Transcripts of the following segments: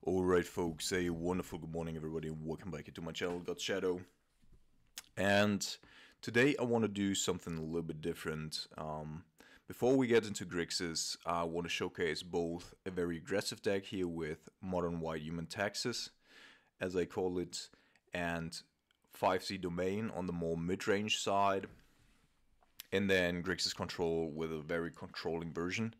Alright folks, a wonderful good morning everybody and welcome back to my channel, God Shadow. And today I want to do something a little bit different. Before we get into Grixis, I want to showcase both a very aggressive deck here with Modern White Human Taxes, as I call it, and 5C Domain on the more mid-range side, and then Grixis Control with a very controlling version.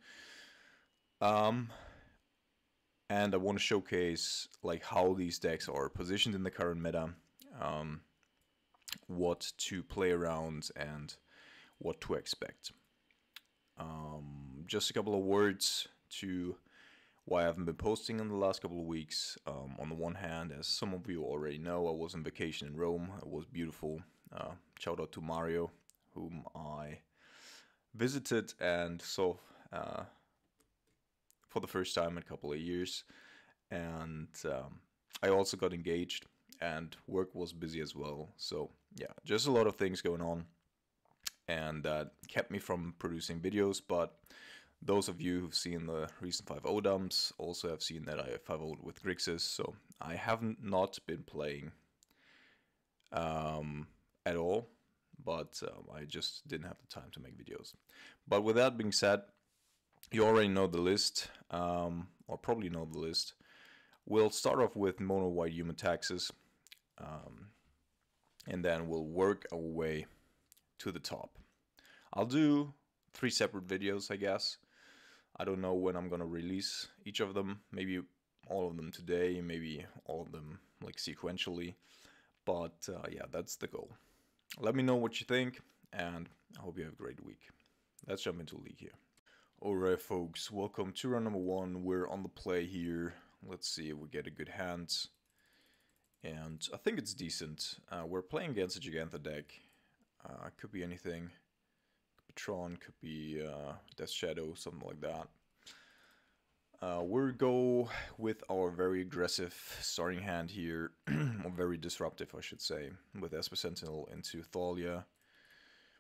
And I want to showcase like how these decks are positioned in the current meta, what to play around, and what to expect. Just a couple of words to why I haven't been posting in the last couple of weeks. On the one hand, as some of you already know, I was on vacation in Rome. It was beautiful. Shout out to Mario, whom I visited and saw for the first time in a couple of years, and I also got engaged and work was busy as well, so yeah, just a lot of things going on, and that kept me from producing videos. But those of you who've seen the recent 5.0 dumps also have seen that I 5.0'd with Grixis, so I haven't not been playing at all, but I just didn't have the time to make videos. But with that being said, you already know the list, or probably know the list. We'll start off with Mono White Human Taxes, and then we'll work our way to the top. I'll do 3 separate videos, I guess. I don't know when I'm gonna release each of them. Maybe all of them today, maybe all of them like sequentially. But yeah, that's the goal. Let me know what you think, and I hope you have a great week. Let's jump into League here. Alright folks, welcome to round number 1. We're on the play here. Let's see if we get a good hand. And I think it's decent. We're playing against a Gigantha deck. Could be anything. Could be Tron, could be Death Shadow, something like that. We'll go with our very aggressive starting hand here. Or very disruptive, I should say. With Esper Sentinel into Thalia,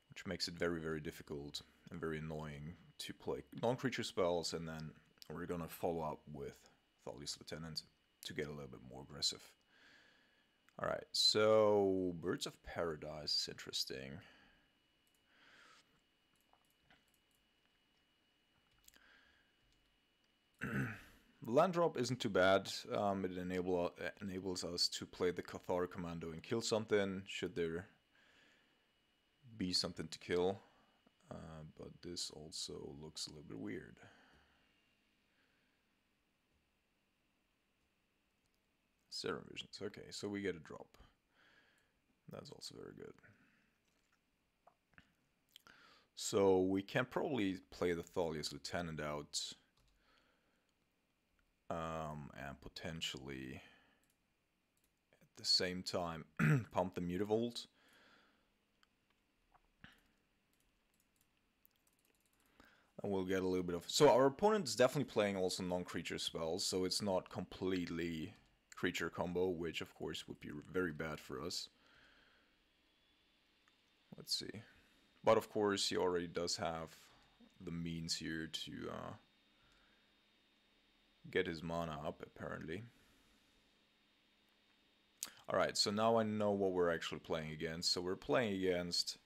which makes it very, very difficult and very annoying to play non-creature spells, and then we're gonna follow up with Thalia's Lieutenant to get a little bit more aggressive. Alright, so Birds of Paradise is interesting. Land drop isn't too bad. It enables us to play the Cathar Commando and kill something, should there be something to kill. But this also looks a little bit weird. Serum Visions. Okay, so we get a drop. That's also very good. So we can probably play the Thalia's Lieutenant out. And potentially at the same time pump the Mutavault. And we'll get a little bit of... So our opponent is definitely playing also non-creature spells, so it's not completely creature combo, which of course would be very bad for us. Let's see. But of course he already does have the means here to get his mana up, apparently. Alright, so now I know what we're actually playing against. So we're playing against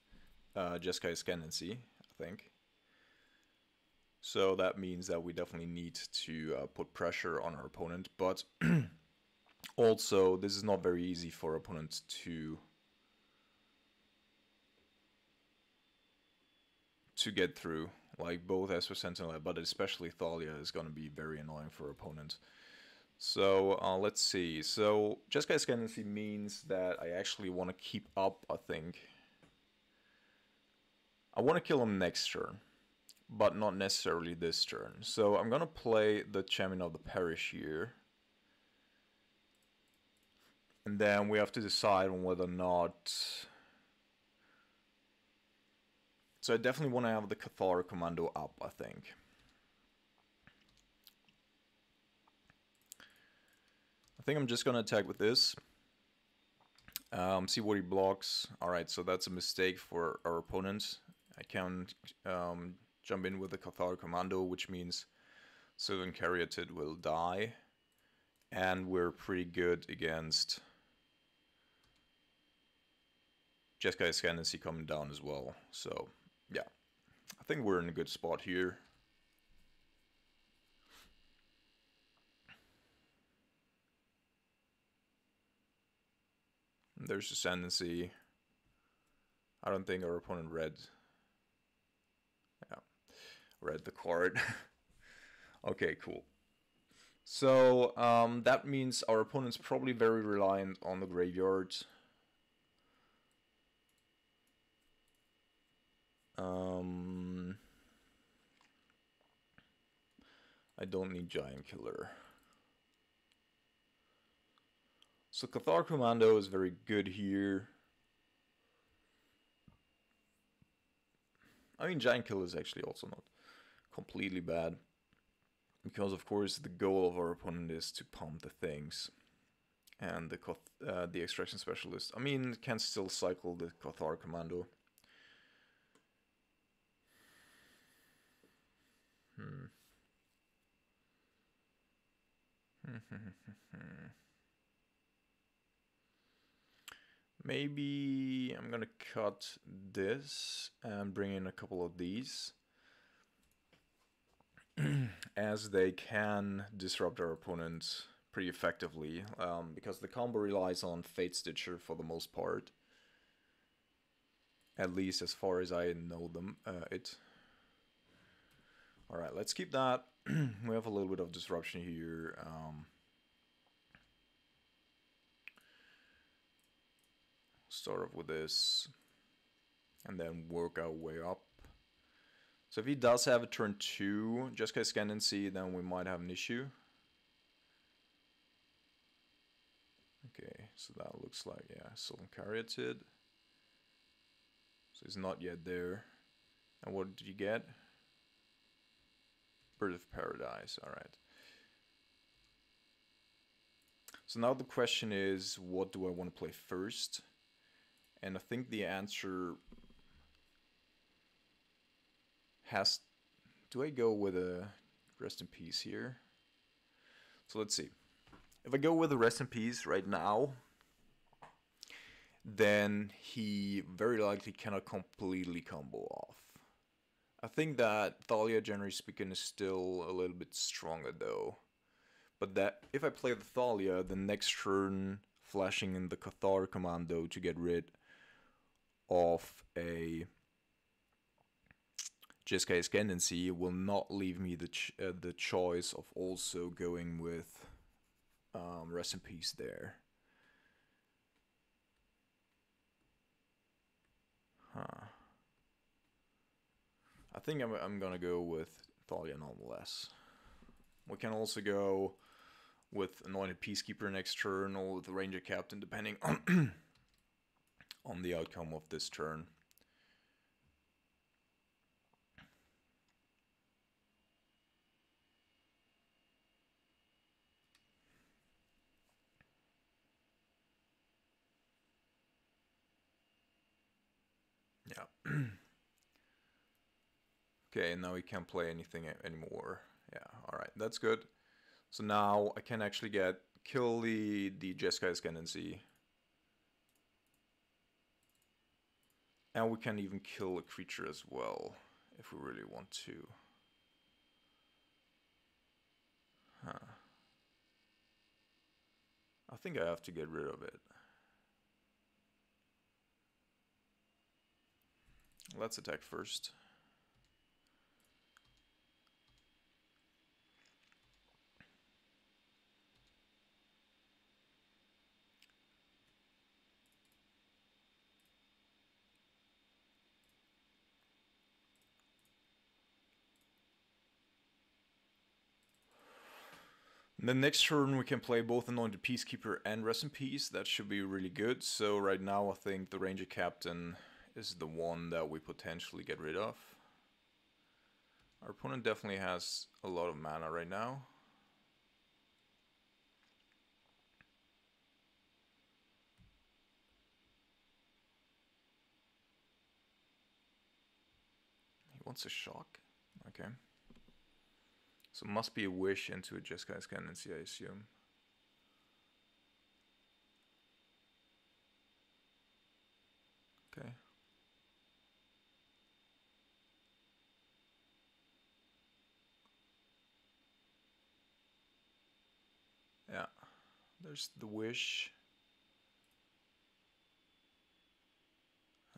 Jeskai Ascendency, I think. So that means that we definitely need to put pressure on our opponent, but also this is not very easy for opponents to get through. Like both Esper Sentinel, but especially Thalia is going to be very annoying for opponents. So let's see. So Jeskai Ascendency means that I actually want to keep up, I think. I want to kill him next turn, but not necessarily this turn. So I'm gonna play the Champion of the Parish here. And then we have to decide on whether or not... So I definitely want to have the Cathar Commando up, I think. I think I'm just gonna attack with this. See what he blocks. Alright, so that's a mistake for our opponent. I can jump in with the Cathar Commando, which means Sylvan Caryatid will die. And we're pretty good against Jeskai Ascendency coming down as well. So, yeah. I think we're in a good spot here. There's Ascendancy. I don't think our opponent read the card. Okay, cool. So that means our opponent's probably very reliant on the graveyard. I don't need Giant Killer. So Cathar Commando is very good here. I mean, Giant Killer is actually also not completely bad. Because, of course, the goal of our opponent is to pump the things. And the Extraction Specialist, I mean, can still cycle the Cathar Commando. Maybe I'm gonna cut this and bring in a couple of these. As they can disrupt our opponent pretty effectively, because the combo relies on Fate Stitcher for the most part. At least as far as I know them, Alright, let's keep that. We have a little bit of disruption here. Start off with this, and then work our way up. So if he does have a turn 2 Jeskai Ascendency, then we might have an issue. Okay, so that looks like, yeah, Sylvan Caryatid. So he's not yet there. And what did you get? Bird of Paradise, alright. So now the question is, what do I want to play first? And I think the answer has... Do I go with a Rest in Peace here? So let's see. If I go with a Rest in Peace right now, then he very likely cannot completely combo off. I think that Thalia, generally speaking, is still a little bit stronger though. But that if I play the Thalia, the next turn flashing in the Cathar Commando to get rid of a Jeskai Ascendency will not leave me the choice of also going with Rest in Peace there. I think I'm gonna go with Thalia nonetheless. We can also go with Anointed Peacekeeper next turn, or with the Ranger Captain, depending on on the outcome of this turn. Yeah. Okay, now we can't play anything anymore. Yeah, alright, that's good. So now I can actually kill the Jeskai Ascendency. And we can even kill a creature as well, if we really want to. I think I have to get rid of it. Let's attack first. The next turn we can play both Anointed Peacekeeper and Rest in Peace. That should be really good. So right now I think the Ranger Captain is the one that we potentially get rid of. Our opponent definitely has a lot of mana right now. He wants a shock. Okay. So must be a wish into a Jeskai Ascendency, I assume. Yeah, there's the wish.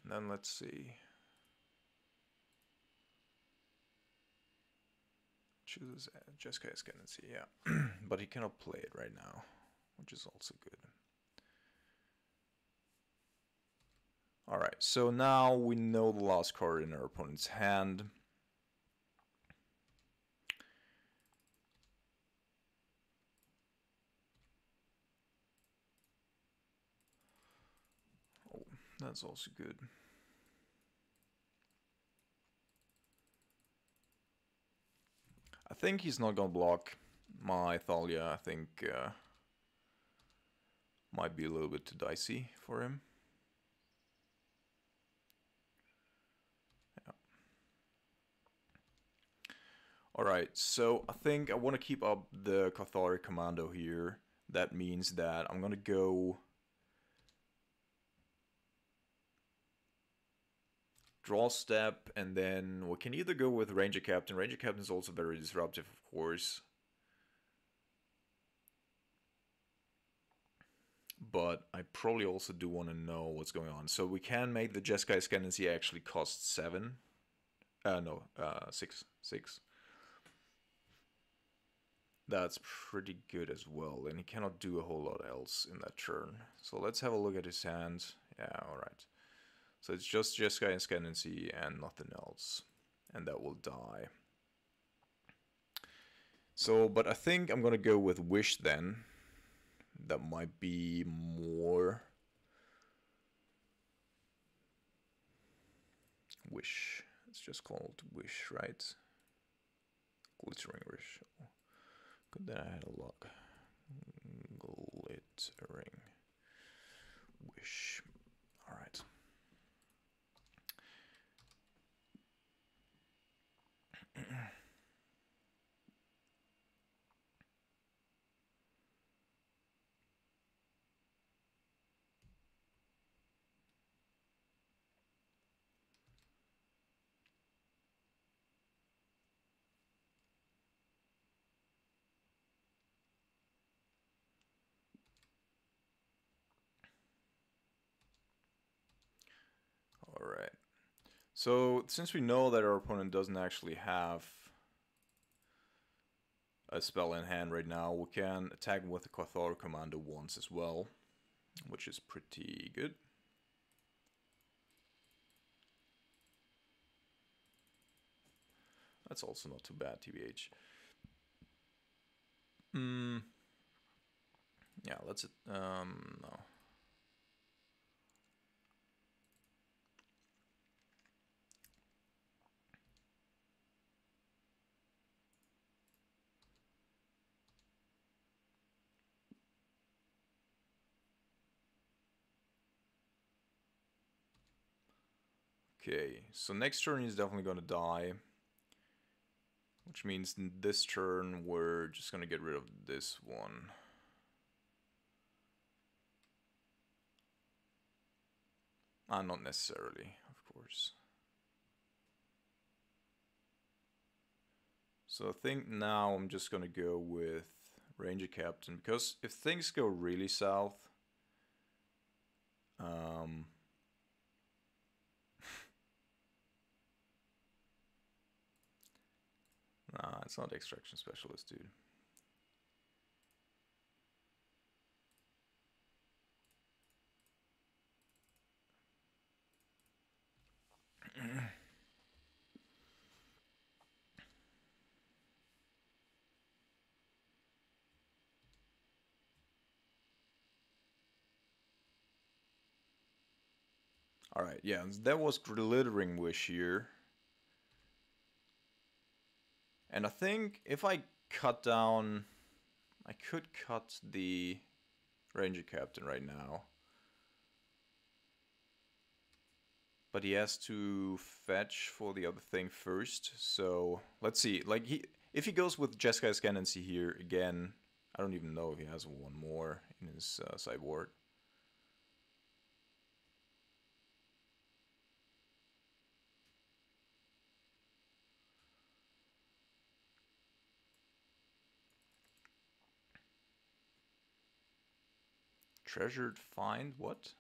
And then let's see. Chooses Jeskai Ascendency, yeah. But he cannot play it right now, which is also good. Alright, so now we know the last card in our opponent's hand. Oh, that's also good. I think he's not gonna block my Thalia. I think might be a little bit too dicey for him. Yeah. Alright, so I think I want to keep up the Cathari Commando here. That means that I'm gonna go draw step, and then we can either go with Ranger Captain. Ranger Captain is also very disruptive, of course. But I probably also do want to know what's going on. So we can make the Jeskai Ascendency actually cost 7. No, 6. 6. That's pretty good as well, and he cannot do a whole lot else in that turn. So let's have a look at his hand. Yeah, alright. So it's just Jeskai Ascendency and nothing else. And that will die. So, but I think I'm gonna go with Wish then. That might be more... Wish. It's just called Wish, right? Glittering Wish. Good that I had a lock. Glittering Wish. Alright. Alright. So, since we know that our opponent doesn't actually have a spell in hand right now, we can attack with the Cathar Commando once as well, which is pretty good. That's also not too bad, TBH. Yeah, let's... no. Okay, so next turn he's definitely going to die. Which means this turn we're just going to get rid of this one. Not necessarily, of course. So I think now I'm just going to go with Ranger Captain. Because if things go really south... Nah, it's not Extraction Specialist, dude. Alright, yeah, that was Glittering Wish here. And I think if I cut down... I could cut the Ranger Captain right now. But he has to fetch for the other thing first. So, let's see. Like, if he goes with Jeskai Ascendency here again... I don't even know if he has one more in his sideboard. Treasured find, what?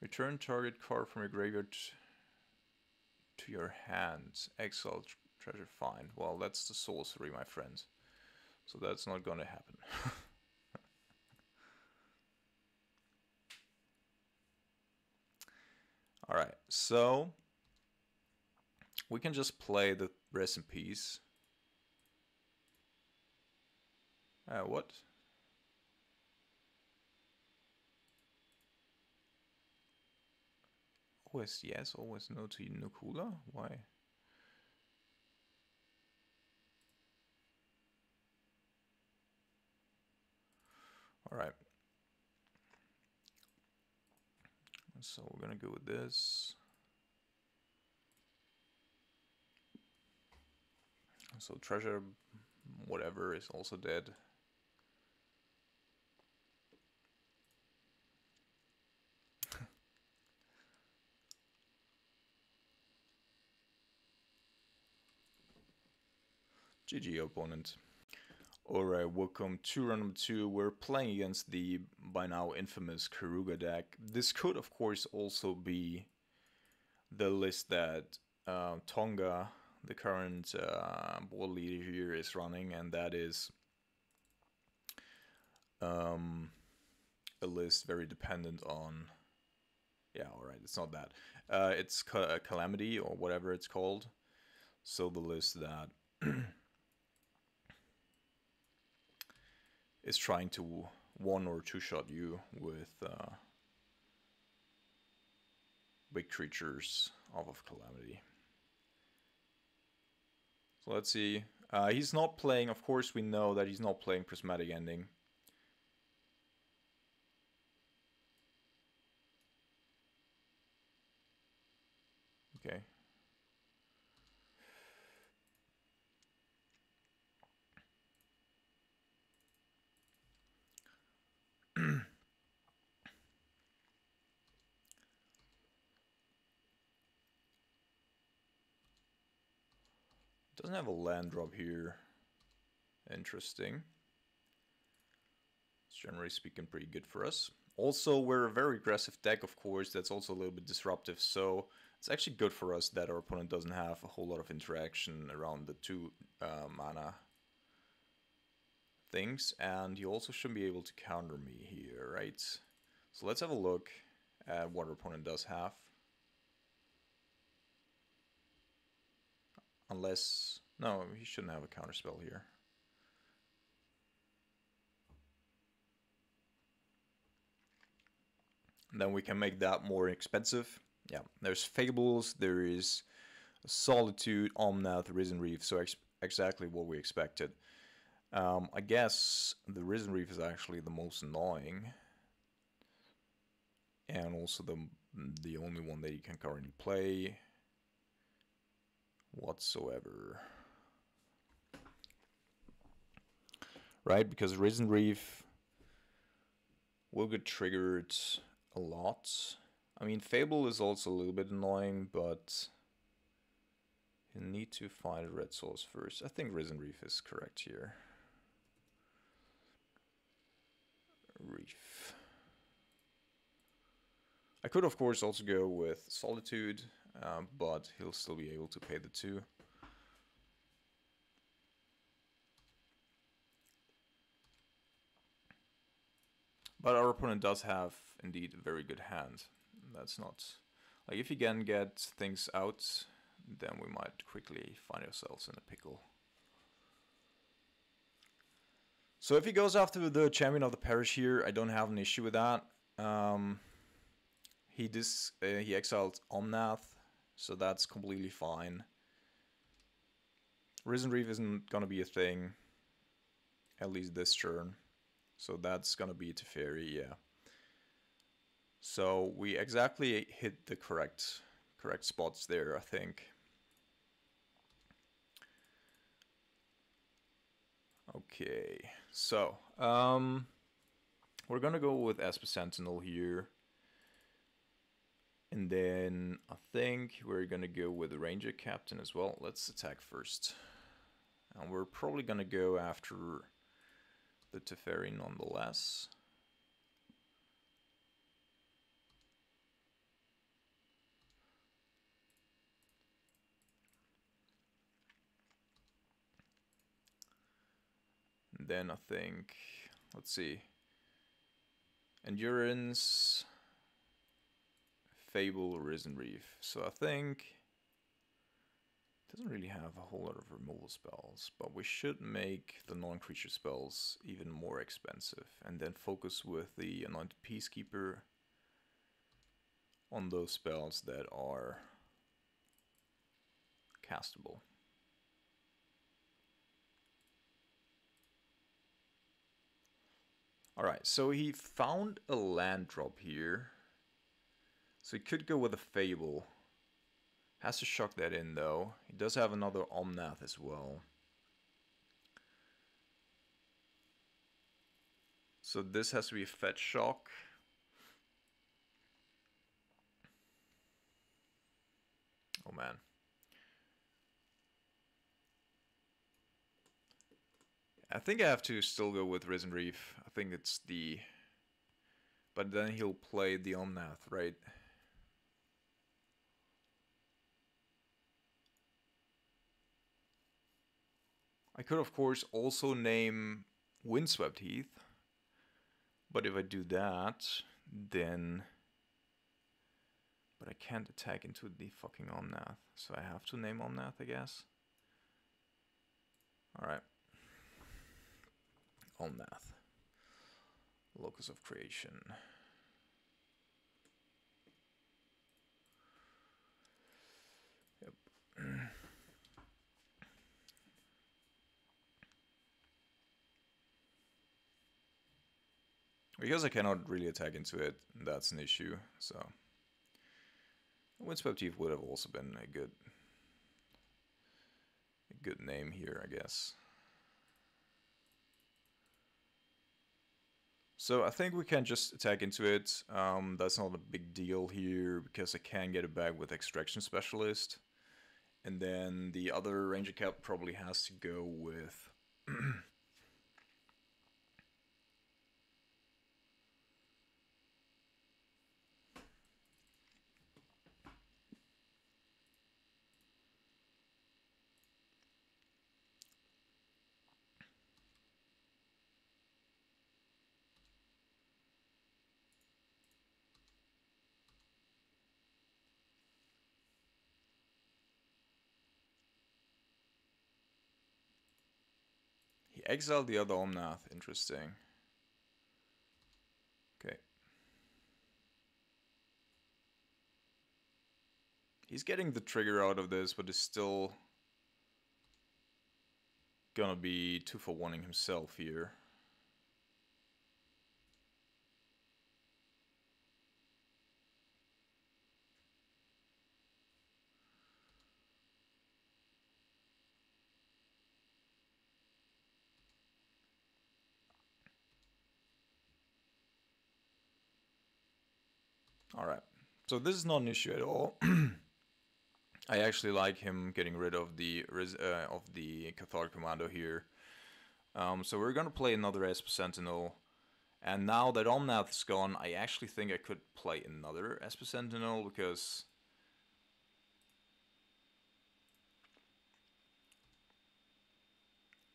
Return target card from your graveyard to your hands. Exile treasure find. Well, that's the sorcery, my friends. So that's not gonna happen. Alright, so we can just play the rest in peace. What? Always yes, always no to Nukula? Why? Alright. So we're gonna go with this. So treasure, whatever, is also dead. GG opponent. Alright, welcome to round number 2. We're playing against the by now infamous Keruga deck. This could of course also be the list that Tonga, the current board leader here, is running, and that is a list very dependent on, yeah, alright, it's not that. It's Calamity or whatever it's called. So the list that is trying to one or two shot you with big creatures off of Calamity. So let's see. He's not playing, of course we know that he's not playing Prismatic Ending. Okay. Doesn't have a land drop here. Interesting. It's generally speaking pretty good for us. Also, we're a very aggressive deck, of course. That's also a little bit disruptive. So it's actually good for us that our opponent doesn't have a whole lot of interaction around the 2 mana things. And he also shouldn't be able to counter me here, right? So let's have a look at what our opponent does have. Unless... no, he shouldn't have a counterspell here. And then we can make that more expensive. Yeah, there's Fables, there is Solitude, Omnath, Risen Reef, so exactly what we expected. I guess the Risen Reef is actually the most annoying. And also the only one that you can currently play whatsoever. Right, because Risen Reef will get triggered a lot. I mean, Fable is also a little bit annoying, but you need to find a red source first. I think Risen Reef is correct here. Reef. I could, of course, also go with Solitude, but he'll still be able to pay the 2. But our opponent does have, indeed, a very good hand. That's not... like, if he can get things out, then we might quickly find ourselves in a pickle. So if he goes after the Champion of the Parish here, I don't have an issue with that. He exiled Omnath, so that's completely fine. Risen Reef isn't gonna be a thing, at least this turn. So that's gonna be Teferi, yeah. So we exactly hit the correct spots there, I think. Okay, so we're gonna go with Esper Sentinel here. And then I think we're gonna go with the Ranger Captain as well. Let's attack first. And we're probably gonna go after the Teferi nonetheless. And then I think, let's see, Endurance, Fable, Risen Reef. So I think it doesn't really have a whole lot of removal spells, but we should make the non-creature spells even more expensive and then focus with the Anointed Peacekeeper on those spells that are castable. Alright, so he found a land drop here. So he could go with a Fable. Has to shock that in though. He does have another Omnath as well. So this has to be a fetch shock. Oh man. I think I have to still go with Risen Reef. I think it's the... But then he'll play the Omnath, right? I could of course also name Windswept Heath. But if I do that, then... But I can't attack into the fucking Omnath. So I have to name Omnath, I guess. Alright. Omnath. Locus of Creation. Yep. Because I cannot really attack into it, that's an issue, so... Windswept Heath would have also been a good name here, I guess. So I think we can just attack into it. That's not a big deal here, because I can get it back with Extraction Specialist. And then the other Ranger Cap probably has to go with... He exiled the other Omnath, interesting. Okay. He's getting the trigger out of this, but is still gonna be 2-for-1ing himself here. Alright, so this is not an issue at all. I actually like him getting rid of the Catholic Commando here. So we're gonna play another Esper Sentinel. And now that Omnath is gone, I actually think I could play another Esper Sentinel, because...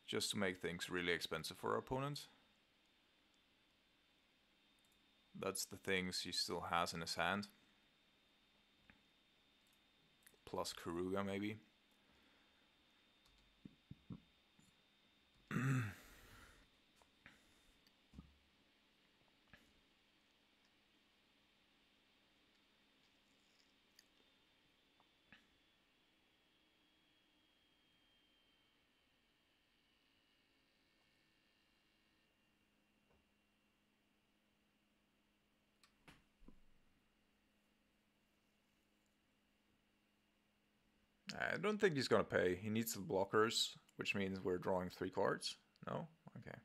just to make things really expensive for our opponent. That's the things he still has in his hand. Plus Keruga, maybe. I don't think he's gonna pay. He needs the blockers, which means we're drawing 3 cards. No? Okay.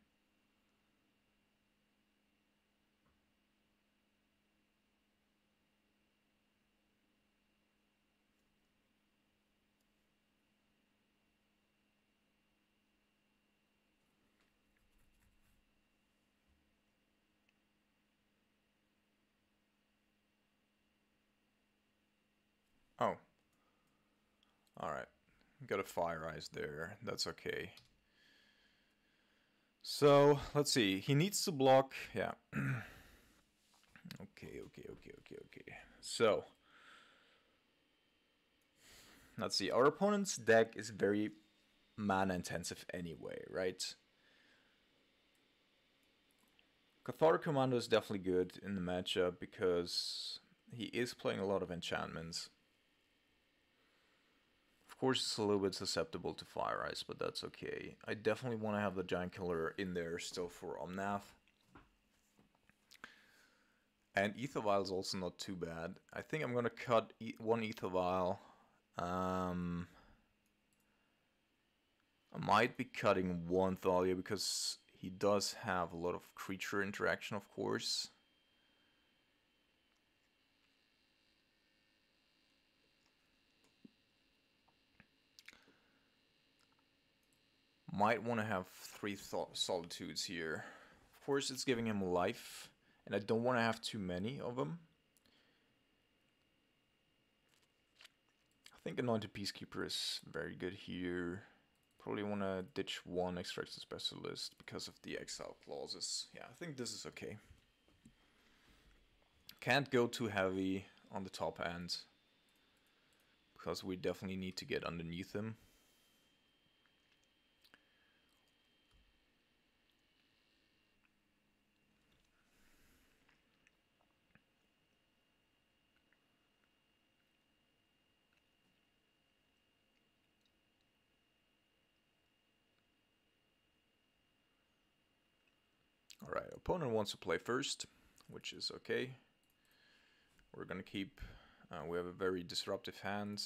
Alright, got a Fire Eyes there, that's okay. So, let's see, he needs to block, yeah. Okay. So, let's see, our opponent's deck is very mana intensive anyway, right? Cathartic Commando is definitely good in the matchup because he is playing a lot of enchantments. Of course, it's a little bit susceptible to Fire Ice, but that's okay. I definitely want to have the Giant Killer in there still for Omnath. And Ether Vial is also not too bad. I think I'm going to cut one Ether Vial. I might be cutting one Thalia because he does have a lot of creature interaction, of course. Might want to have 3 Solitudes here. Of course, it's giving him life, and I don't want to have too many of them. I think Anointed Peacekeeper is very good here. Probably want to ditch one Extraction Specialist because of the exile clauses. Yeah, I think this is okay. Can't go too heavy on the top end because we definitely need to get underneath him. Alright, opponent wants to play first, which is okay. We're gonna keep, we have a very disruptive hand.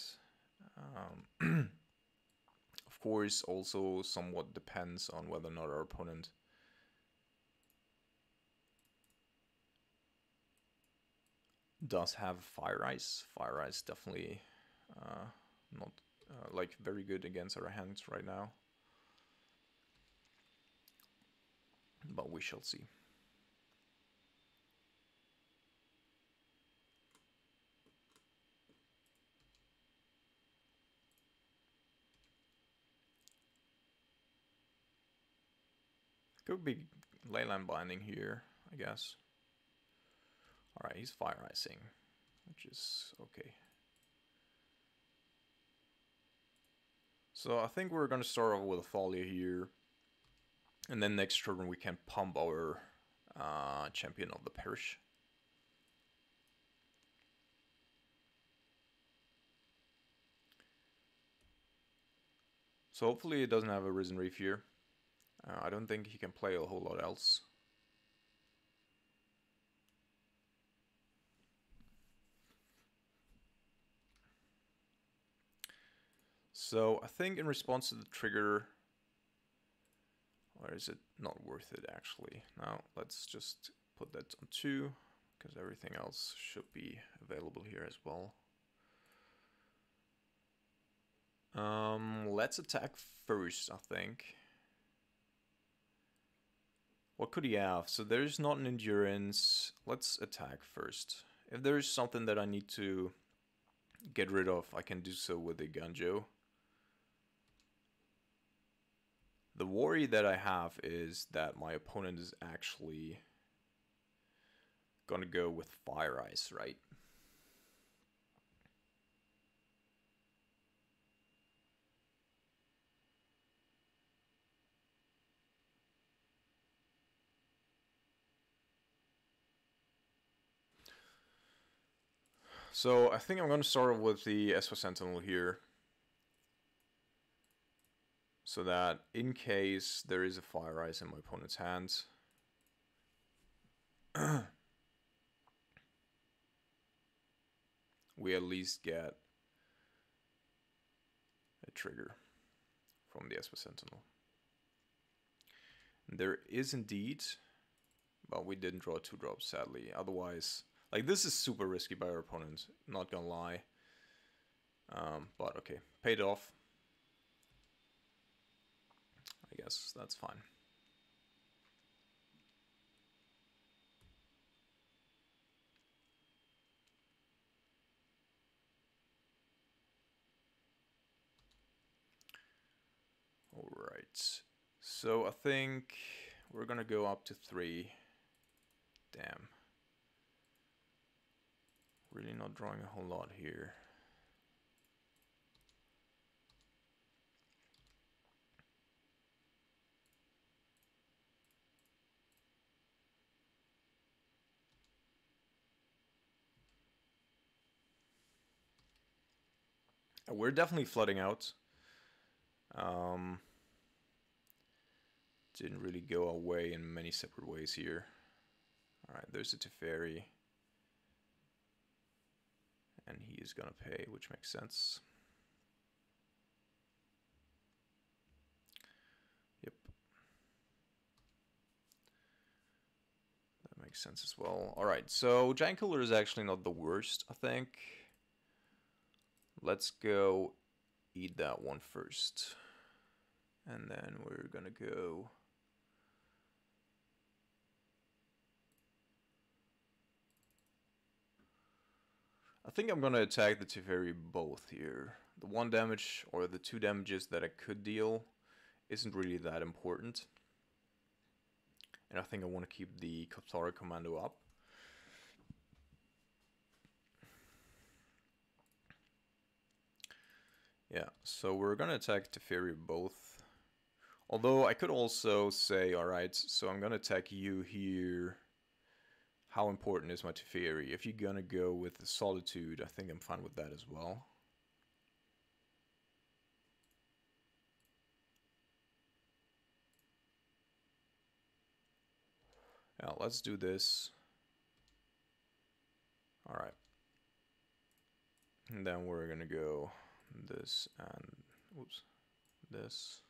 Of course, also somewhat depends on whether or not our opponent does have Fire Ice. Fire Ice definitely not like very good against our hands right now. But we shall see. Could be Leyline Binding here, I guess. Alright, he's Fire Icing, which is okay. So I think we're gonna start off with a Thalia here. And then next turn we can pump our Champion of the Parish. So hopefully it doesn't have a Risen Reef here. I don't think he can play a whole lot else. So I think in response to the trigger, or is it not worth it actually? Now let's just put that on 2, because everything else should be available here as well. Let's attack first, I think. What could he have? So there's not an endurance. Let's attack first. If there's something that I need to get rid of, I can do so with the Ganjo. The worry that I have is that my opponent is actually gonna go with Fire Ice, right? So I think I'm going to start with the Esper Sentinel here. So that in case there is a Fire Ice in my opponent's hands, we at least get a trigger from the Esper Sentinel. And there is indeed, but we didn't draw 2 drops sadly. Otherwise, like, this is super risky by our opponent, not gonna lie. But okay, paid off. I guess that's fine. Alright, so I think we're gonna go up to 3. Damn. Really not drawing a whole lot here. We're definitely flooding out. Didn't really go away in many separate ways here. Alright, there's a Teferi. And he is gonna pay, which makes sense. Yep. That makes sense as well. Alright, so Giant Killer is actually not the worst, I think. Let's go eat that one first. And then we're gonna go... I think I'm gonna attack the Teferi both here. The 1 damage or the 2 damages that I could deal isn't really that important. And I think I want to keep the Cathara Commando up. Yeah, so we're gonna attack Teferi both. Although I could also say, alright, so I'm gonna attack you here. How important is my Teferi? If you're gonna go with the Solitude, I think I'm fine with that as well. Yeah, let's do this. Alright. And then we're gonna go this and, whoops, this.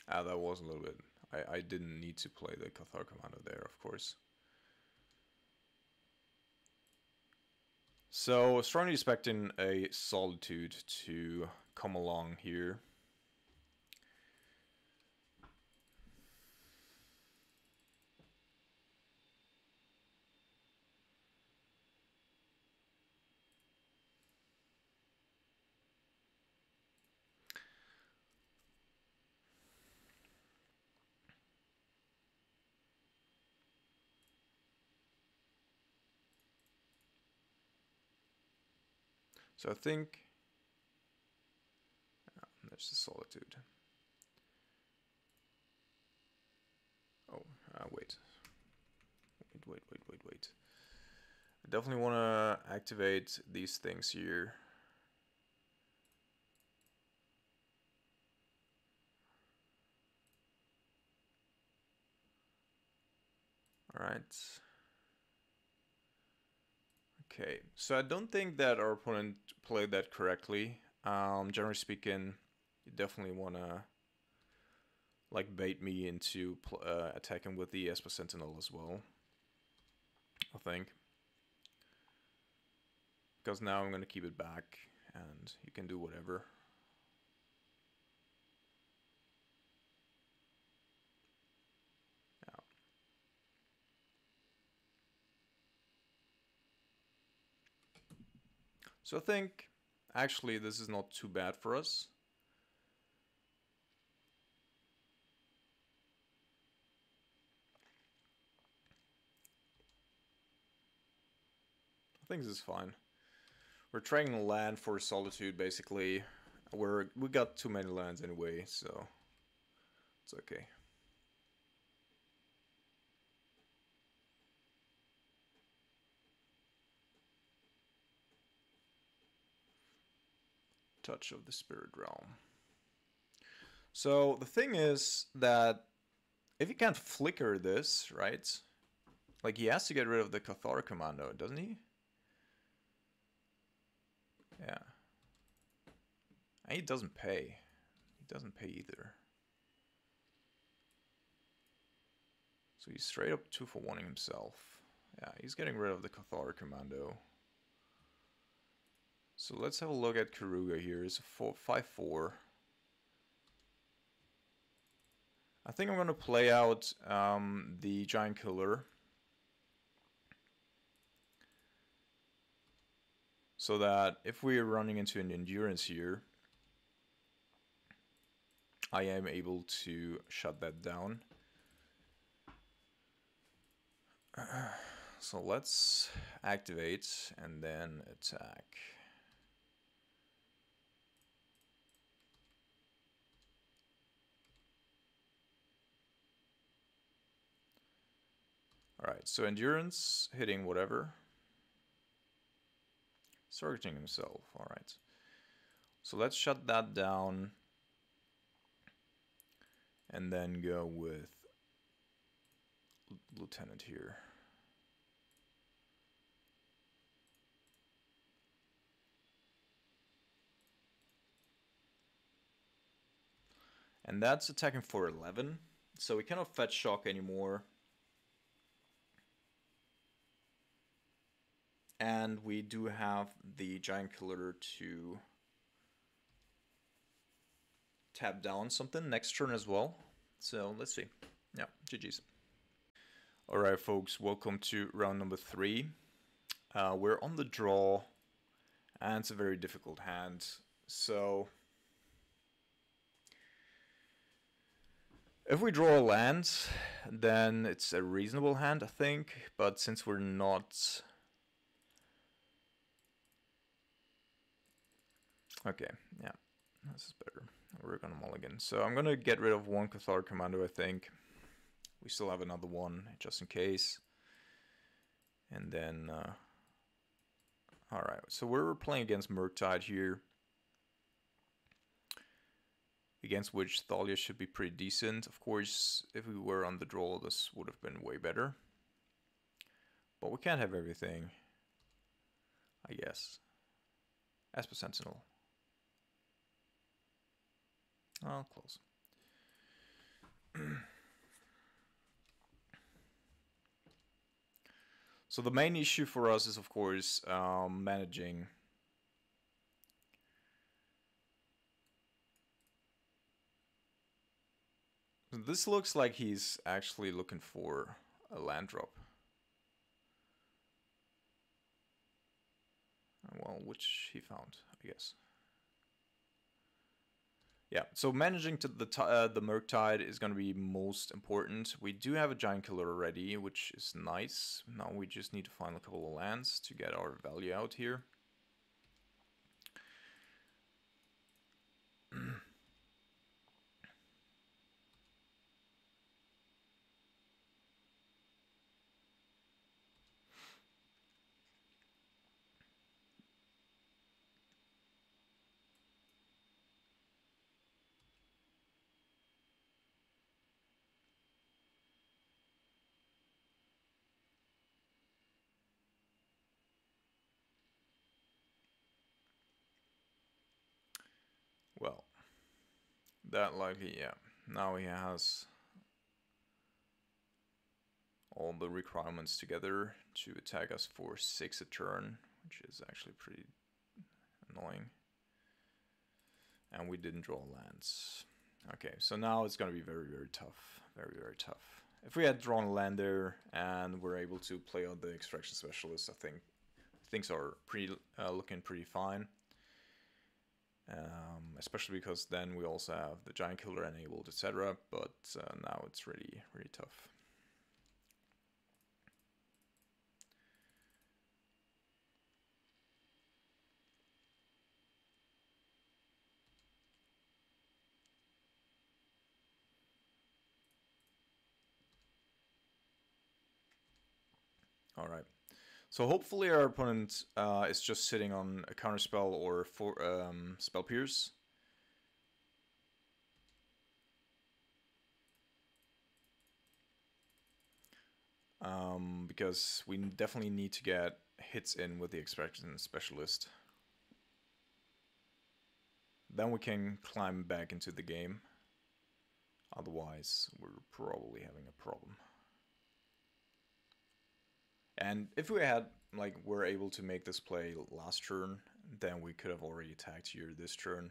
That was a little bit... I didn't need to play the Cathar Commando there, of course. So, strongly expecting a Solitude to come along here. So I think... Oh, there's the Solitude. Oh, wait. Wait. I definitely want to activate these things here. Alright. Okay, so I don't think that our opponent played that correctly. Generally speaking, you definitely want to like bait me into attacking with the Esper Sentinel as well, I think. Because now I'm going to keep it back and you can do whatever. Yeah. So I think actually this is not too bad for us. I think this is fine. We're trading land for Solitude, basically. We got too many lands anyway, so it's okay. Touch of the Spirit Realm. So the thing is that if you can't flicker this, right? Like he has to get rid of the Cathar Commando, doesn't he? Yeah. And he doesn't pay. He doesn't pay either. So he's straight up 2-for-1ing himself. Yeah, he's getting rid of the Cathar Commando. So let's have a look at Keruga here. It's a 5-4. I think I'm going to play out the Giant Killer So that if we're running into an endurance here, I am able to shut that down. So let's activate and then attack. Alright, so endurance, hitting whatever. Targeting himself, alright. So let's shut that down. And then go with Lieutenant here. And that's attacking for 11. So we cannot fetch shock anymore. And we do have the Giant Killer to tap down something next turn as well. So let's see. Yeah, GG's. Alright folks, welcome to round number 3. We're on the draw, and it's a very difficult hand. So if we draw a land, then it's a reasonable hand, I think. But since we're not... Okay, yeah, this is better. We're gonna mulligan. So I'm gonna get rid of one Cathar Commando, I think. We still have another one, just in case. And then... Alright, so we're playing against Murktide here. Against which Thalia should be pretty decent. Of course, if we were on the draw, this would have been way better. But we can't have everything, I guess. Esper Sentinel. Oh, close. So the main issue for us is, of course, managing this. Looks like he's actually looking for a land drop. Well, which he found, I guess. Yeah, so managing to the Murktide is going to be most important. We do have a Giant Killer already, which is nice. Now we just need to find a couple of lands to get our value out here. Well, that likely, yeah. Now he has all the requirements together to attack us for 6 a turn, which is actually pretty annoying. And we didn't draw lands. Okay, so now it's going to be very, very tough. Very, very tough. If we had drawn a land there and we're able to play on the Extraction Specialist, I think things are pretty looking pretty fine. Especially because then we also have the Giant Killer enabled, etc. But now it's really, really tough. Alright, so hopefully our opponent is just sitting on a counterspell or spell pierce. Because we definitely need to get hits in with the Extraction Specialist. Then we can climb back into the game. Otherwise, we're probably having a problem. And if we had, like, were able to make this play last turn, then we could have already attacked here this turn.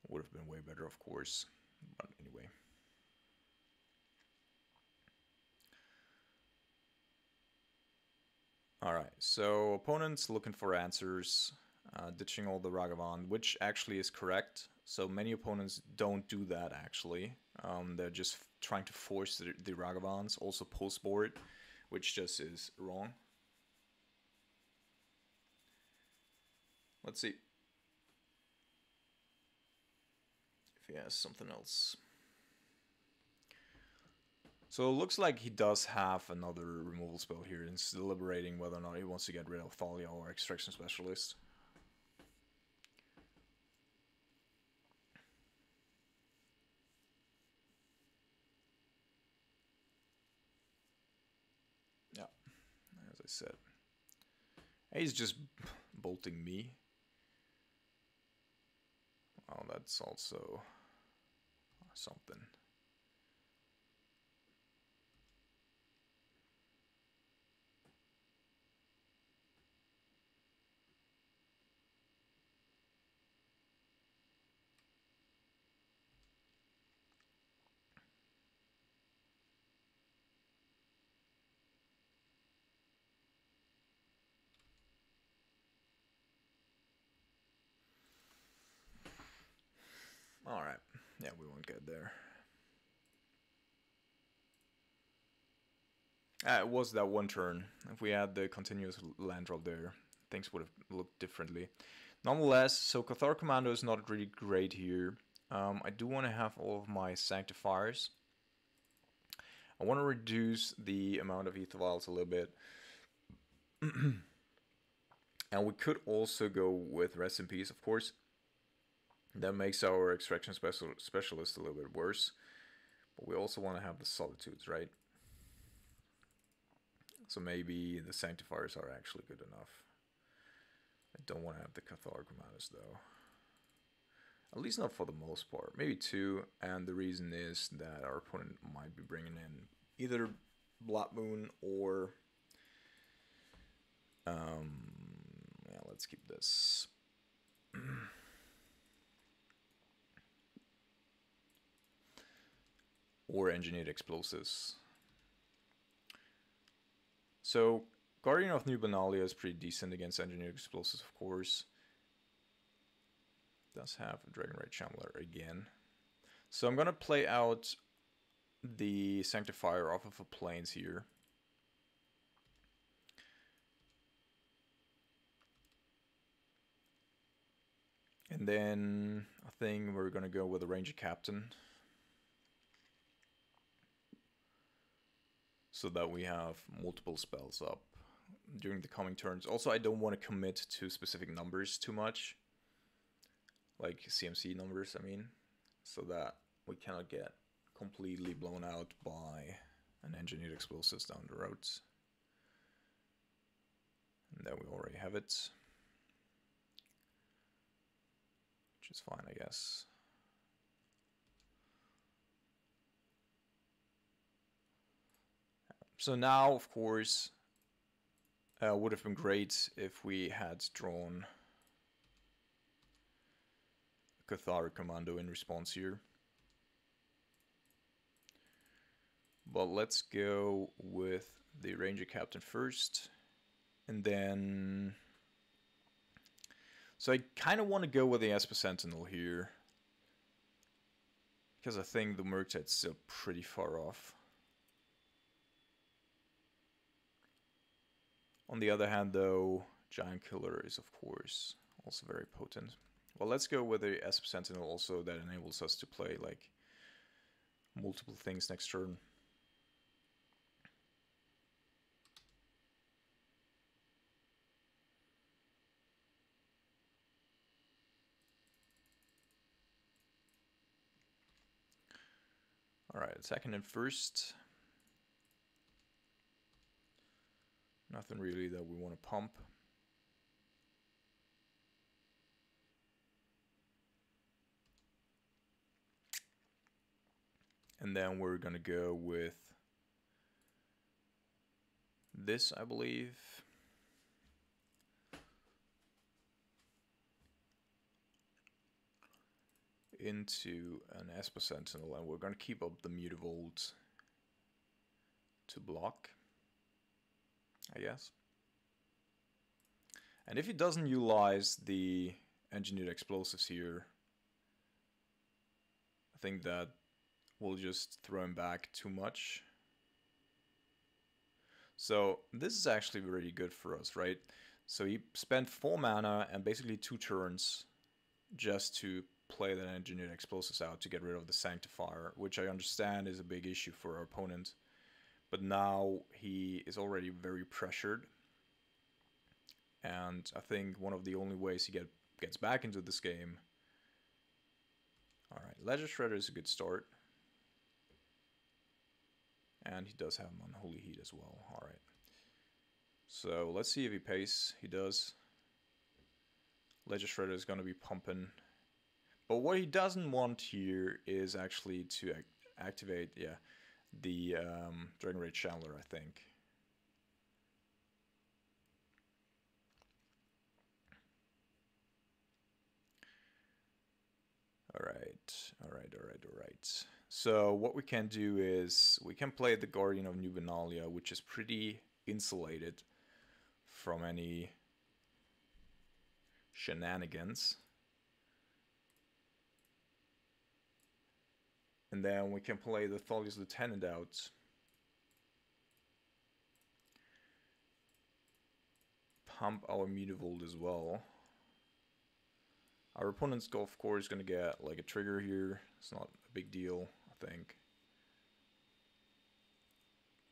Would have been way better, of course. But anyway. Alright, so opponents looking for answers, ditching all the Ragavan, which actually is correct. So many opponents don't do that actually. They're just trying to force the Ragavans, also post board, which just is wrong. Let's see if he has something else. So it looks like he does have another removal spell here, and is deliberating whether or not he wants to get rid of Thalia or Extraction Specialist. Yeah, as I said. He's just bolting me. Oh, that's also something. Alright, yeah, we won't get there. It was that one turn. If we had the continuous land drop there, things would have looked differently. Nonetheless, so Cathar Commando is not really great here. I do want to have all of my Sanctifiers. I want to reduce the amount of Ether Vials a little bit. And we could also go with Rest in Peace, of course. That makes our Extraction Specialist a little bit worse. But we also want to have the Solitudes, right? So maybe the Sanctifiers are actually good enough. I don't want to have the Cathar Commandos though. At least not for the most part. Maybe 2, and the reason is that our opponent might be bringing in either Blood Moon or... yeah, let's keep this. Or Engineered Explosives. So, Guardian of New Benalia is pretty decent against Engineered Explosives, of course. Does have a Dragonrite Channeler again. So I'm gonna play out the Sanctifier off of a Plains here. And then I think we're gonna go with a Ranger Captain. So that we have multiple spells up during the coming turns. Also, I don't want to commit to specific numbers too much. Like CMC numbers, I mean. So that we cannot get completely blown out by an Engineered Explosives down the road. And then we already have it. Which is fine, I guess. So now, of course, would have been great if we had drawn Cathar Commando in response here. But let's go with the Ranger Captain first. And then... So I kind of want to go with the Esper Sentinel here. Because I think the Murktide's still pretty far off. On the other hand, though, Giant Killer is, of course, also very potent. Well, let's go with the Esper Sentinel also. That enables us to play, like, multiple things next turn. Alright, second and first. Nothing really that we want to pump. And then we're going to go with this, I believe. Into an Esper Sentinel, and we're going to keep up the Mutavolt to block, I guess. And if he doesn't utilize the engineered explosives here, I think that will just throw him back too much. So this is actually really good for us, right? So he spent 4 mana and basically 2 turns just to play the engineered explosives out to get rid of the Sanctifier, which I understand is a big issue for our opponent. But now he is already very pressured. And I think one of the only ways he gets back into this game... Alright, Ledger Shredder is a good start. And he does have Unholy Heat as well. Alright. So let's see if he pays. He does. Ledger Shredder is going to be pumping. But what he doesn't want here is actually to activate, the Dragon Rage Chandler, I think. Alright. So what we can do is we can play the Guardian of New Benalia, which is pretty insulated from any shenanigans. And then we can play the Thalia's Lieutenant out. Pump our Mutavolt as well. Our opponent's golf core is going to get like a trigger here. It's not a big deal, I think.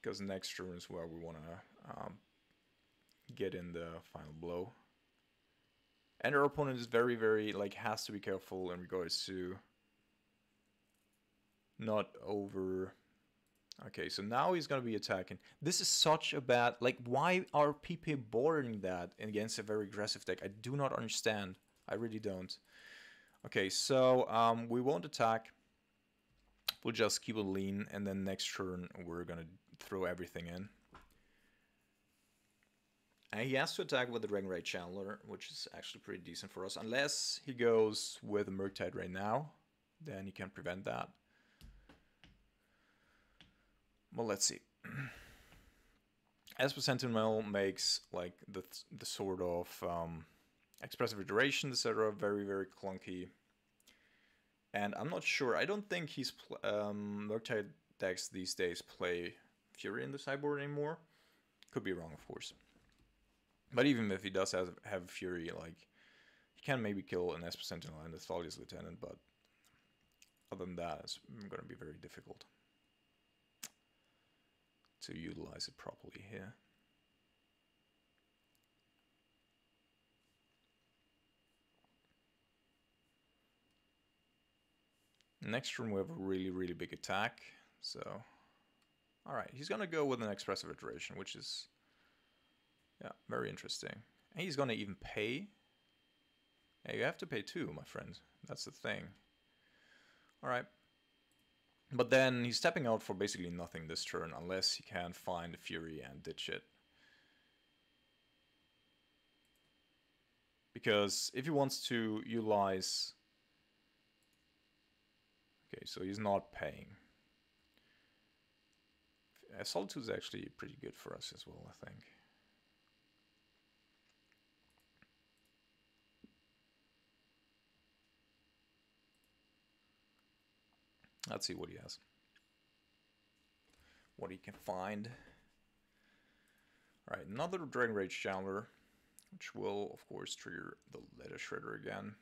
Because next turn is where we want to get in the final blow. And our opponent is very, very, has to be careful in regards to not over... Okay, so now he's going to be attacking. This is such a bad... why are PP bordering that against a very aggressive deck? I do not understand. I really don't. Okay, so we won't attack. We'll just keep it lean, and then next turn we're going to throw everything in. And he has to attack with the Dragon Rage Chandler, which is actually pretty decent for us. Unless he goes with a Murktide right now, then he can prevent that. Well, let's see. Esper Sentinel makes the sort of expressive iteration, etc. very, very clunky. And I'm not sure. I don't think he's Murktide decks these days play Fury in the sideboard anymore. Could be wrong, of course. But even if he does have Fury, he can maybe kill an Esper Sentinel and the Thalia's Lieutenant, but other than that, it's going to be very difficult to utilize it properly here. Next turn we have a really, really big attack, so... Alright, he's gonna go with an expressive iteration, which is... yeah, very interesting. And he's gonna even pay. Yeah, you have to pay too, my friend. That's the thing. Alright. But then he's stepping out for basically nothing this turn, unless he can find a Fury and ditch it. Because if he wants to utilize... Okay, so he's not paying. Solitude is actually pretty good for us as well, I think. Let's see what he has. What he can find. Alright, another Dragon Rage Chandler, which will, of course, trigger the Ledger Shredder again.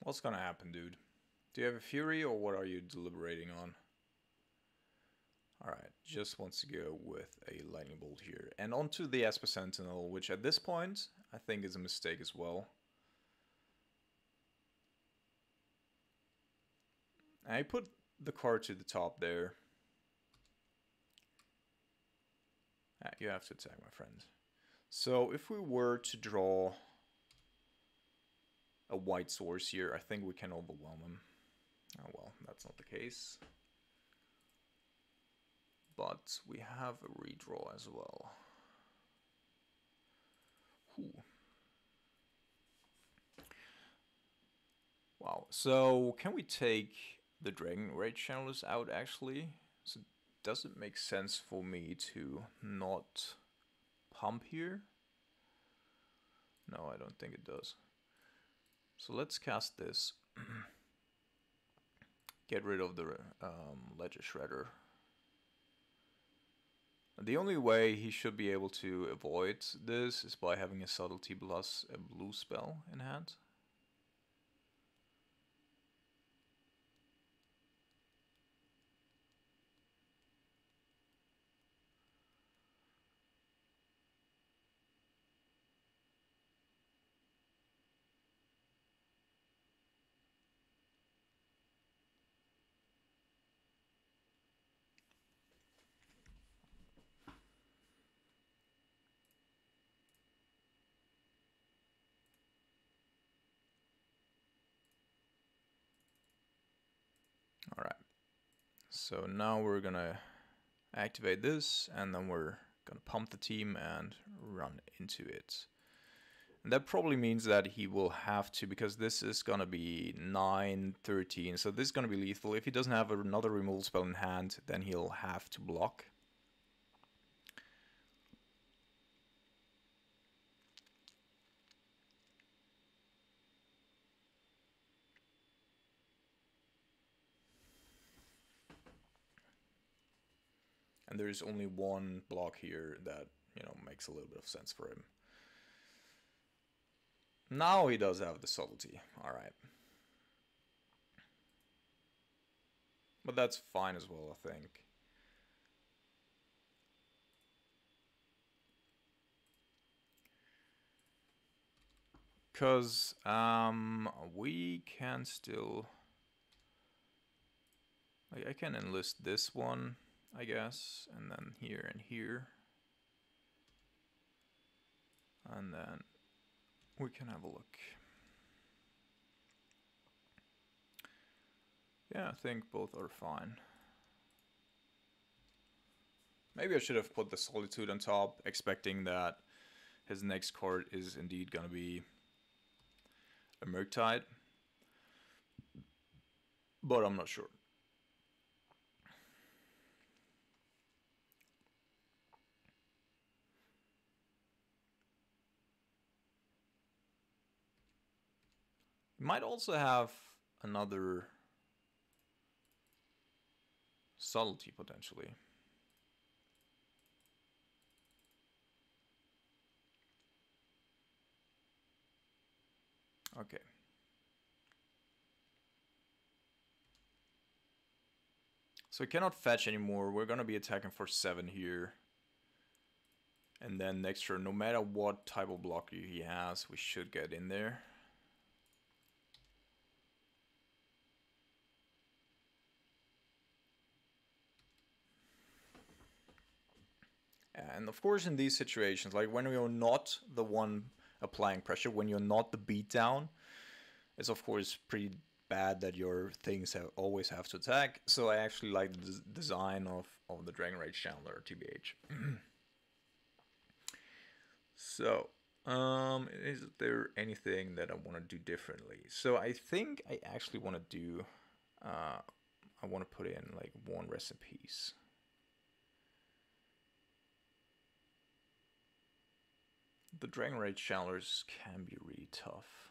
What's gonna happen, dude? Do you have a Fury, or what are you deliberating on? Alright, just wants to go with a Lightning Bolt here. And onto the Esper Sentinel, which at this point, I think is a mistake as well. I put the card to the top there. You have to attack, my friend. So if we were to draw a white source here, I think we can overwhelm him. Oh well, that's not the case. But we have a redraw as well. Ooh. Wow, so can we take the Dragon Rage Channelers out actually? So does it make sense for me to not pump here? No, I don't think it does. So let's cast this. Get rid of the Ledger Shredder. The only way he should be able to avoid this is by having a Subtlety plus a blue spell in hand. Alright, so now we're gonna activate this, and then we're gonna pump the team and run into it. And that probably means that he will have to, because this is gonna be 9, 13, so this is gonna be lethal. If he doesn't have another removal spell in hand, then he'll have to block. And there's only one block here that, you know, makes a little bit of sense for him. Now he does have the subtlety, alright. But that's fine as well, I think. Because we can still... I can enlist this one, I guess, and then here and here. And then we can have a look. Yeah, I think both are fine. Maybe I should have put the Solitude on top, expecting that his next card is indeed going to be a Murktide. But I'm not sure. Might also have another subtlety potentially. Okay. So we cannot fetch anymore. We're gonna be attacking for 7 here. And then next turn, no matter what type of blocker he has, we should get in there. And of course in these situations, like when you're not the one applying pressure, when you're not the beatdown, it's of course pretty bad that your things always have to attack. So I actually like the design of the Dragon Rage Chandler, TBH. So, is there anything that I want to do differently? So I think I actually want to do, I want to put in like 1 rest in peace. The Dragon Rage Challengers can be really tough.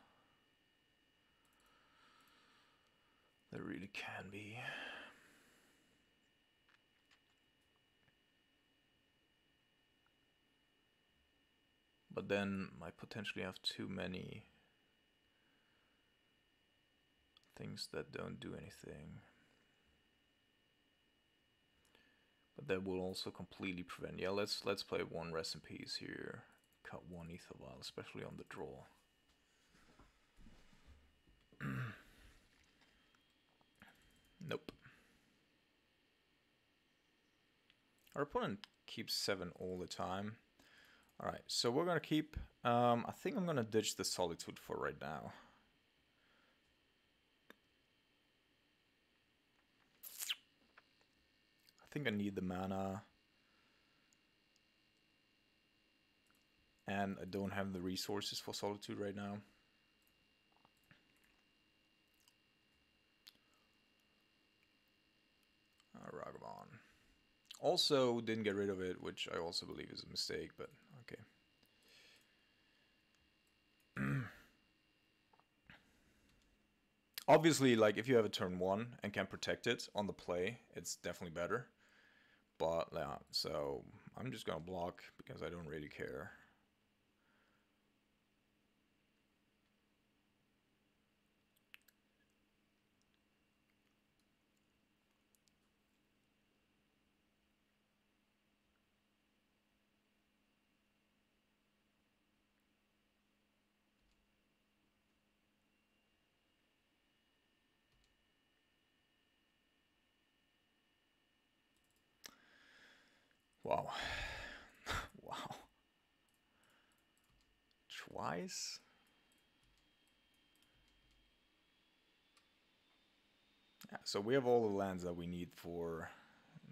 They really can be. But then I potentially have too many things that don't do anything. But that will also completely prevent. Yeah, let's play 1 rest in peace here. Cut 1 ether vial, especially on the draw. Our opponent keeps 7 all the time. Alright, so we're gonna keep... I think I'm gonna ditch the Solitude for right now. I think I need the mana. And I don't have the resources for Solitude right now. Ragavan. Also didn't get rid of it, which I also believe is a mistake, but okay. Obviously, like, if you have a turn 1 and can protect it on the play, it's definitely better. But, yeah, so I'm just gonna block because I don't really care. Wow. Wow. Twice? Yeah, so we have all the lands that we need for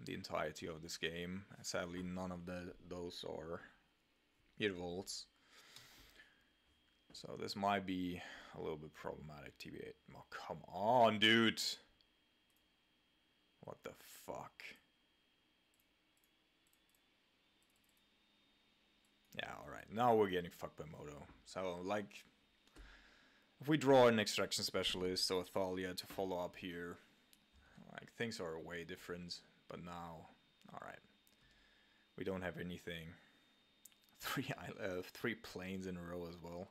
the entirety of this game. Sadly, none of those are Evolves. So this might be a little bit problematic, TB8. Oh, come on, dude! What the fuck? Yeah, alright. Now we're getting fucked by Moto. So, like, if we draw an Extraction Specialist or Thalia to follow up here, like, things are way different. But now, alright. We don't have anything. Three planes in a row as well.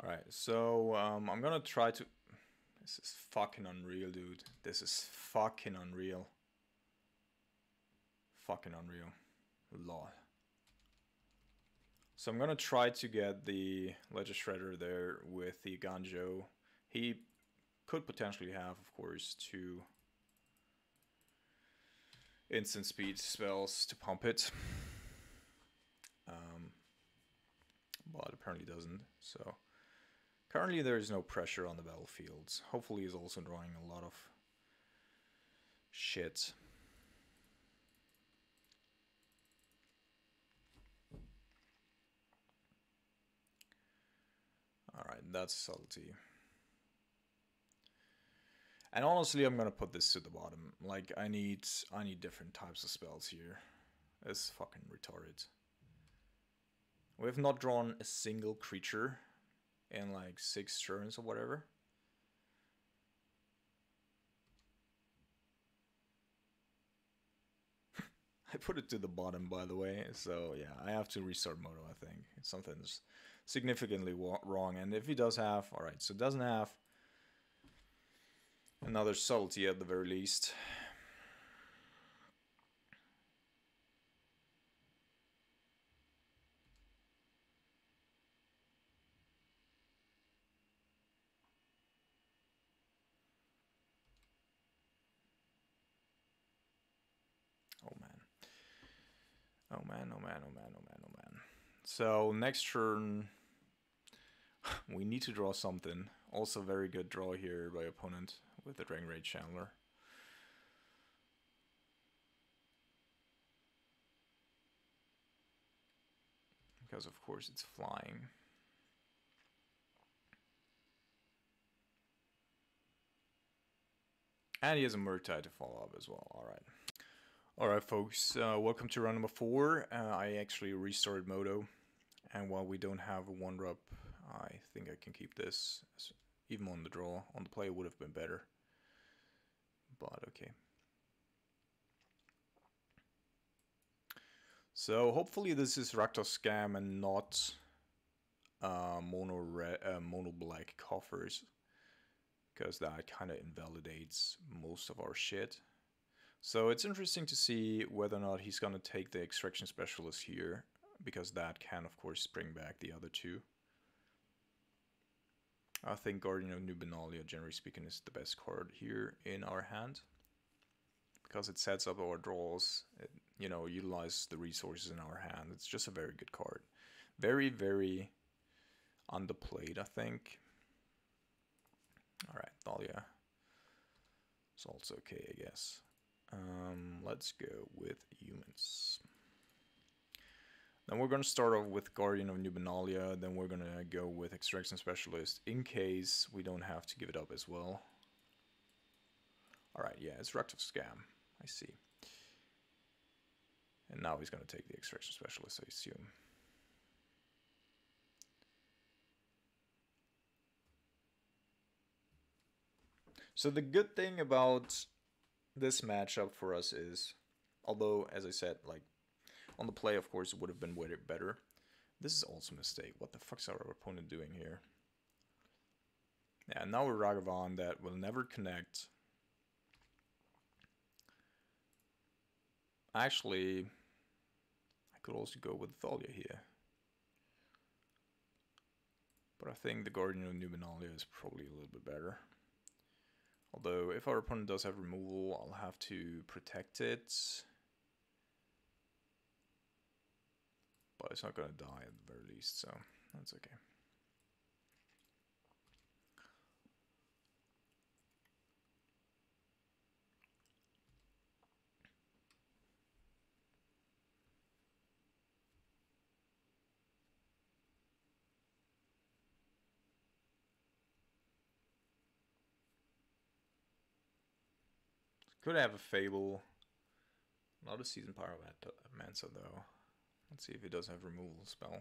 Alright, so I'm gonna try to... This is fucking unreal, dude. This is fucking unreal. Fucking unreal. Lol. So I'm gonna try to get the Ledger Shredder there with the Ganjo. He could potentially have, of course, 2 instant speed spells to pump it. But apparently doesn't, so... Currently there is no pressure on the battlefields. Hopefully he's also drawing a lot of shit. Alright, that's subtlety. And honestly, I'm gonna put this to the bottom. Like, I need different types of spells here. It's fucking retarded. We have not drawn a single creature in like 6 turns or whatever. I put it to the bottom, by the way, so yeah, I have to restart Moto, I think. Something's significantly wrong, and if he does have... Alright, so doesn't have another subtlety at the very least. Oh man. Oh man, oh man, oh man, oh man, oh man. So next turn, we need to draw something. Also very good draw here by opponent with the Dragon Rage Chandler. Because of course it's flying. And he has a Murktide to follow up as well, alright. Alright folks, welcome to round number 4. I actually restarted Moto, and while we don't have a 1-drop, I think I can keep this. Even on the draw, on the play would have been better. But okay. So hopefully this is Rakdos Scam and not mono black coffers. because that kind of invalidates most of our shit. So it's interesting to see whether or not he's going to take the Extraction Specialist here, because that can, of course, bring back the other two. I think Guardian of New Benalia, generally speaking, is the best card here in our hand, because it sets up our draws, it, you know, utilizes the resources in our hand. It's just a very good card. Very, very underplayed, I think. Alright, Thalia. It's also okay, I guess. Let's go with humans. Then we're going to start off with Guardian of New Benalia, then we're going to go with Extraction Specialist in case we don't have to give it up as well. Alright, yeah, it's Rakdos Scam. I see. And now he's going to take the Extraction Specialist, I assume. So the good thing about this matchup for us is, although, as I said, like, on the play, of course, it would have been way better. This is also a mistake. What the fuck's our opponent doing here? Yeah, now we're Ragavan that will never connect. Actually, I could also go with Thalia here. But I think the Guardian of New Benalia is probably a little bit better. Although, if our opponent does have removal, I'll have to protect it. But it's not going to die at the very least, so that's okay. Could have a Fable. Not a Season Power of Mansa, though. Let's see if he does have removal spell.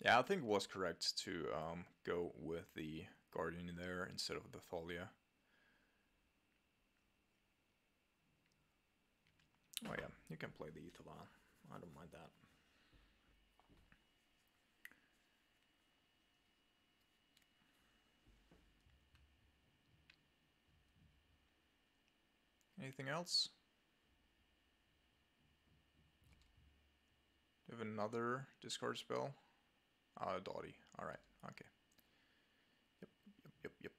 Yeah, I think it was correct to go with the Guardian there instead of the Thalia. Oh yeah, you can play the Ethavan. I don't mind that. Anything else? Do you have another discard spell? Dottie. Alright, okay. Yep.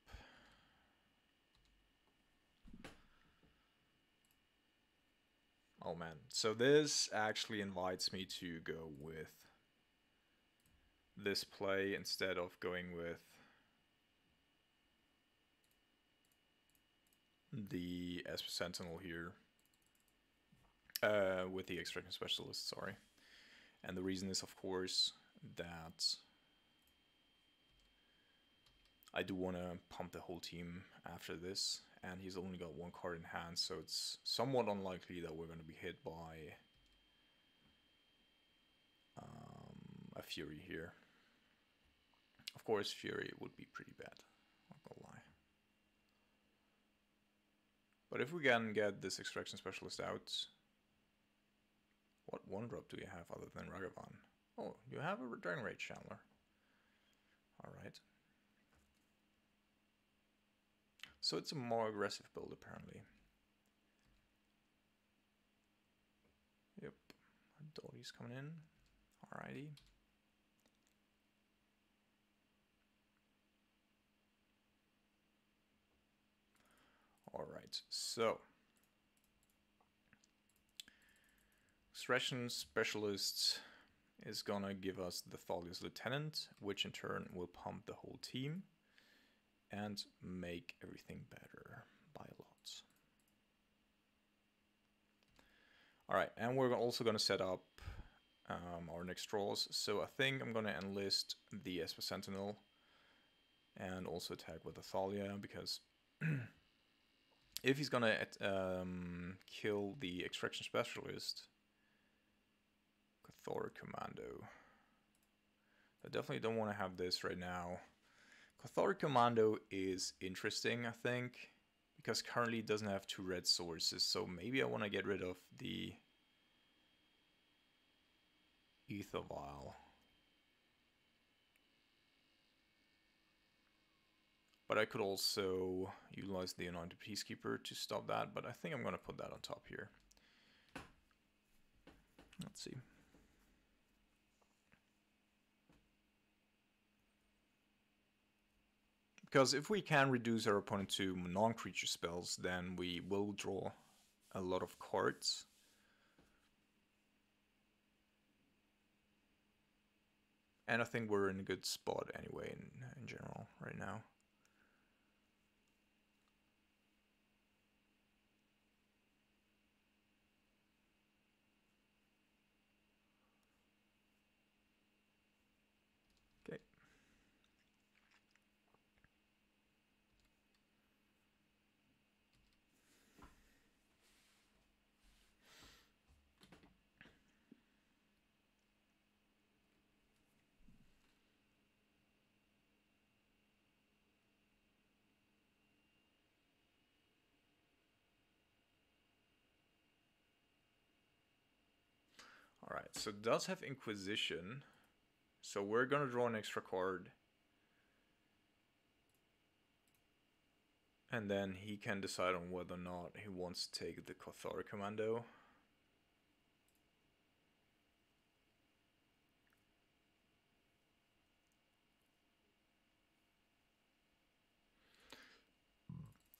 Oh man, so this actually invites me to go with this play instead of going with the Esper Sentinel here. With the Extraction Specialist, sorry. And the reason is, of course, that I do want to pump the whole team after this, and he's only got one card in hand, so it's somewhat unlikely that we're going to be hit by a Fury here. Of course, Fury would be pretty bad, not gonna lie. But if we can get this Extraction Specialist out, what 1-drop do you have other than Ragavan? Oh, you have a Dragon Rage Chandler. Alright. So it's a more aggressive build, apparently. Yep. Dottie's coming in. Alrighty. Alright, so Extraction Specialist is gonna give us the Thalia's Lieutenant, which in turn will pump the whole team and make everything better by a lot. Alright, and we're also gonna set up our next draws. So I think I'm gonna enlist the Esper Sentinel and also attack with the Thalia, because if he's gonna kill the Extraction Specialist, Cathoric Commando. I definitely don't want to have this right now, Catholic Commando is interesting, I think, because currently it doesn't have 2 red sources, so maybe I want to get rid of the Ether Vial. But I could also utilize the Anointed Peacekeeper to stop that, but I think I'm going to put that on top here. Let's see. Because if we can reduce our opponent to non-creature spells, then we will draw a lot of cards. And I think we're in a good spot anyway in general right now. Okay. Alright, so it does have Inquisition. So we're going to draw an extra card. And then he can decide on whether or not he wants to take the Cathar Commando.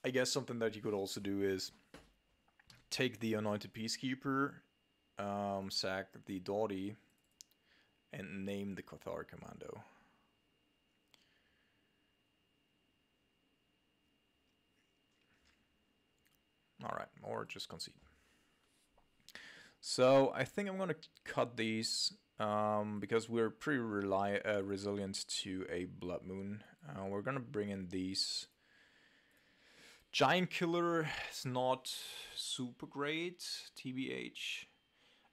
I guess something that you could also do is take the Anointed Peacekeeper, sack the Doughty, and name the Cathar Commando. Alright, or just concede. So I think I'm going to cut these because we're pretty resilient to a Blood Moon. We're going to bring in these. Giant Killer is not super great, TBH.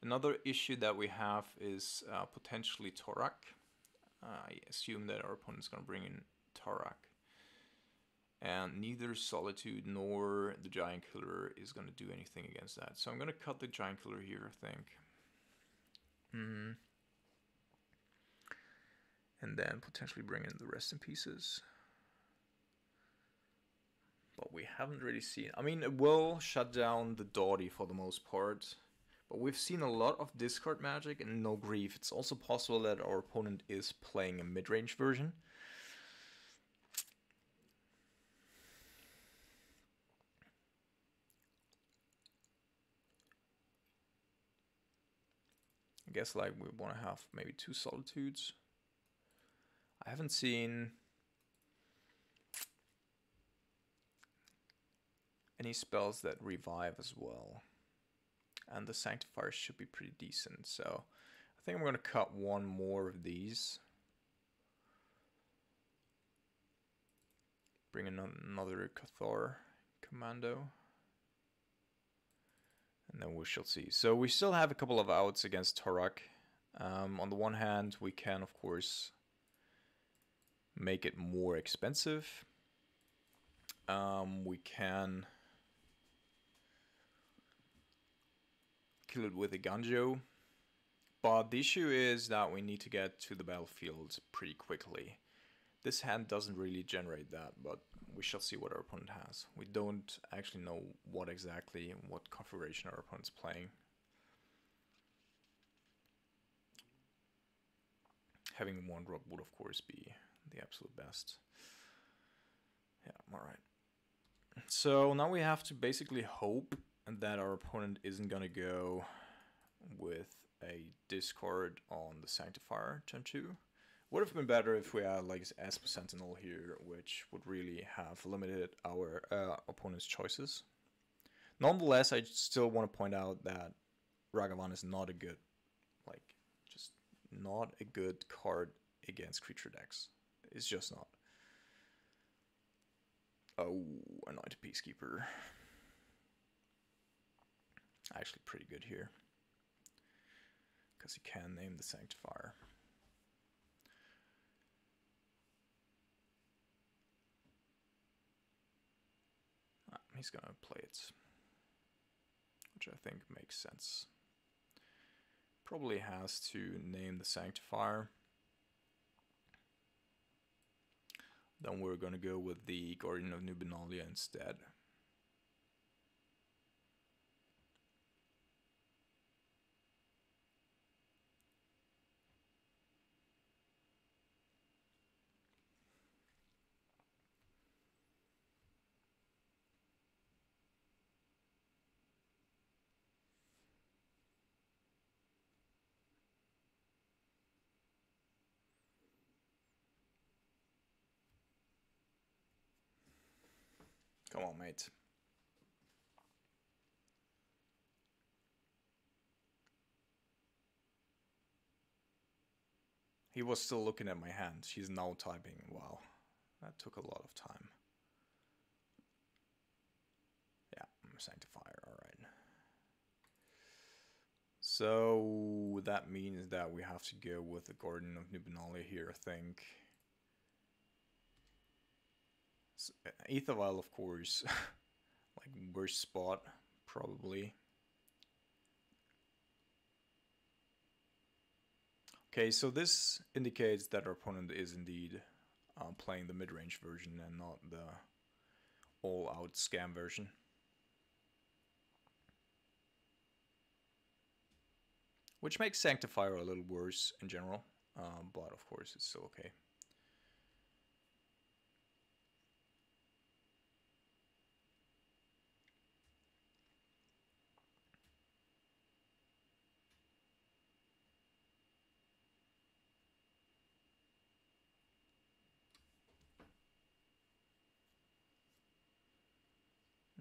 Another issue that we have is potentially Torak. I assume that our opponent's going to bring in Torak. And neither Solitude nor the Giant Killer is going to do anything against that. So I'm going to cut the Giant Killer here, I think. And then potentially bring in the Rest in Pieces. But we haven't really seen... I mean, it will shut down the Doughty for the most part. But we've seen a lot of discard magic and no grief. It's also possible that our opponent is playing a mid-range version. I guess like we want to have maybe 2 Solitudes. I haven't seen any spells that revive as well. And the Sanctifier should be pretty decent. So I think I'm going to cut one more of these. Bring in another Cathar Commando. And then we shall see. So we still have a couple of outs against Torak. On the one hand, we can, of course, make it more expensive. We can kill it with a Ganjo. But the issue is that we need to get to the battlefield pretty quickly. This hand doesn't really generate that, but we shall see what our opponent has. We don't actually know what configuration our opponent's playing. Having one drop would of course be the absolute best. Yeah, alright. So now we have to basically hope that our opponent isn't gonna go with a discard on the Sanctifier turn 2. Would have been better if we had like Esper Sentinel here, which would really have limited our opponent's choices. Nonetheless, I still want to point out that Ragavan is not a good, just not a good card against creature decks. It's just not. Oh, Anointed Peacekeeper. Actually pretty good here. Because you can name the Sanctifier. he's gonna play it, which I think makes sense. Probably has to name the Sanctifier. Then we're gonna go with the Guardian of Nubinalia instead. Come on, mate. He was still looking at my hand. She's now typing. Wow, that took a lot of time. Yeah, Sanctifier, alright. So that means that we have to go with the Guardian of Nubinalia here, I think. So, Aethervial, of course. Like, worst spot, probably. Okay, so this indicates that our opponent is indeed playing the mid-range version and not the all-out scam version. Which makes Sanctifier a little worse in general, but of course it's still okay.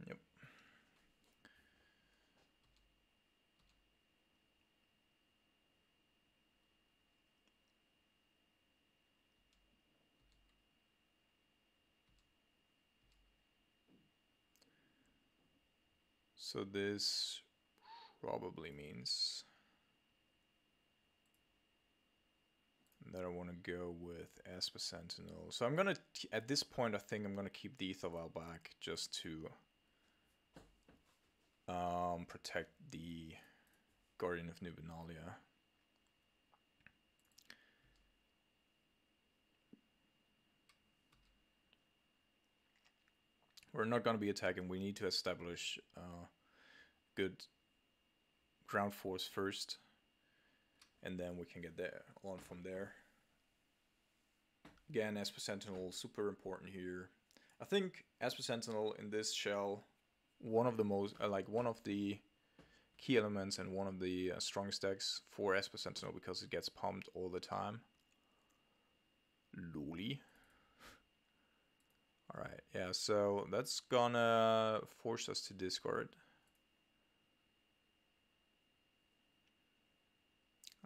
Yep. So this probably means that I want to go with Esper Sentinel. So I'm gonna, at this point, I think I'm gonna keep the Aethervial back just to protect the Guardian of Nubinalia. We're not gonna be attacking. We need to establish good ground force first, and then we can get there on from there. Again, Esper Sentinel, super important here. I think Esper Sentinel in this shell, one of the most, one of the key elements and one of the strongest decks for Esper Sentinel because it gets pumped all the time. Loli. Alright, yeah, so that's gonna force us to discard.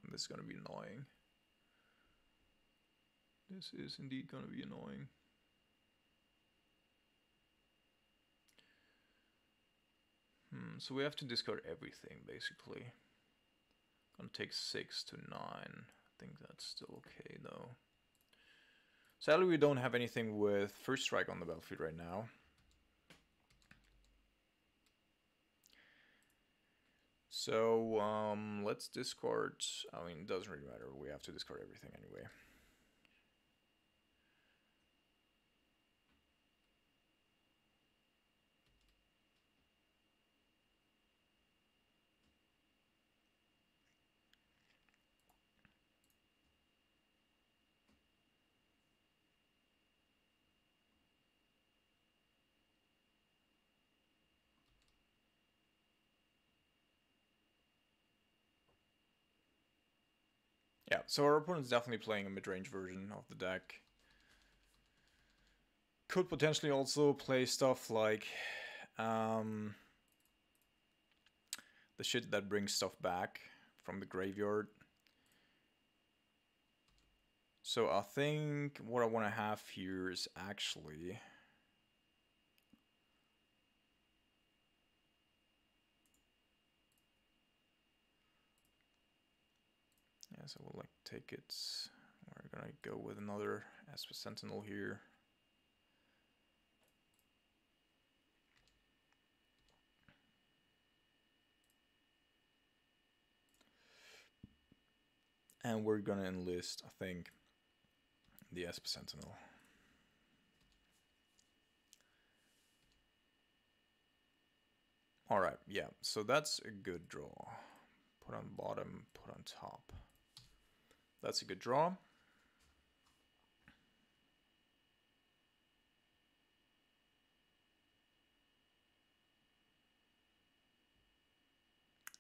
And this is gonna be annoying. This is indeed gonna be annoying. So we have to discard everything, basically. Gonna take 6 to 9. I think that's still okay, though. Sadly, we don't have anything with First Strike on the battlefield right now. So, let's discard... I mean, it doesn't really matter. We have to discard everything anyway. Yeah, so our opponent's definitely playing a mid-range version of the deck. Could potentially also play stuff like the shit that brings stuff back from the graveyard. So I think what I want to have here is actually... Yeah, so we'll like take it. We're gonna go with another Esper Sentinel here. And we're gonna enlist, I think, the Esper Sentinel. Alright, yeah, so that's a good draw. Put on bottom, put on top. That's a good draw.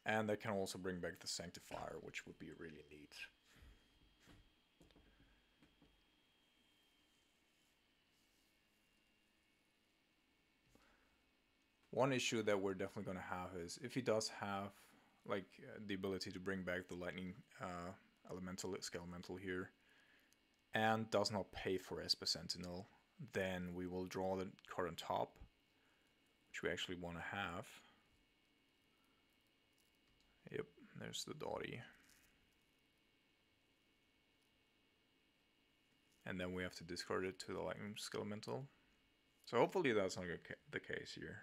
And that can also bring back the Sanctifier, which would be really neat. One issue that we're definitely going to have is if he does have like the ability to bring back the lightning elemental skelemental here and does not pay for Esper Sentinel, then we will draw the card on top, which we actually want to have. Yep, there's the Dottie. And then we have to discard it to the lightning skelemental. So hopefully that's not the case here.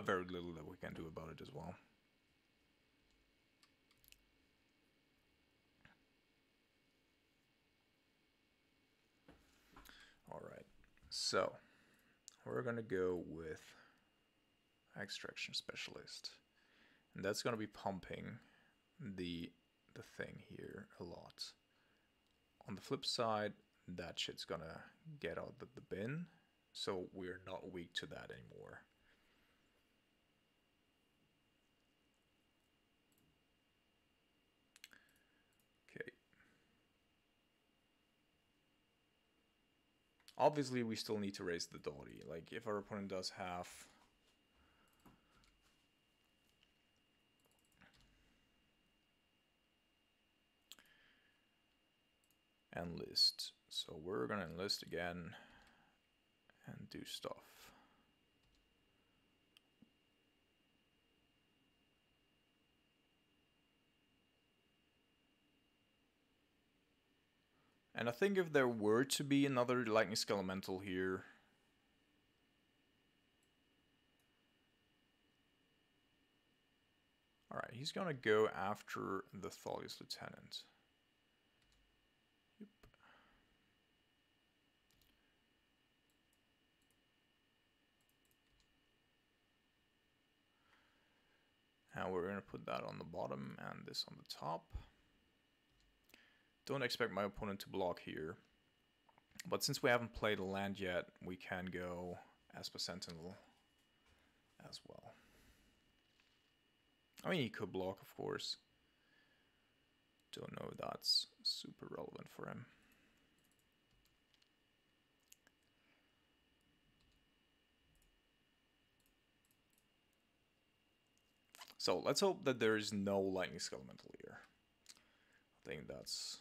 Very little that we can do about it as well. Alright, so we're gonna go with Extraction Specialist. And that's gonna be pumping the thing here a lot. On the flip side, that shit's gonna get out of the bin, so we're not weak to that anymore. Okay. Obviously, we still need to raise the Dottie. Like, if our opponent does have enlist, so we're gonna enlist again and do stuff. And I think if there were to be another lightning skelemental here, alright, he's gonna go after the Thalia's Lieutenant. Yep. And we're gonna put that on the bottom and this on the top. Don't expect my opponent to block here. But since we haven't played a land yet, we can go Esper Sentinel as well. I mean, he could block, of course. Don't know if that's super relevant for him. So let's hope that there is no lightning skelemental here. I think that's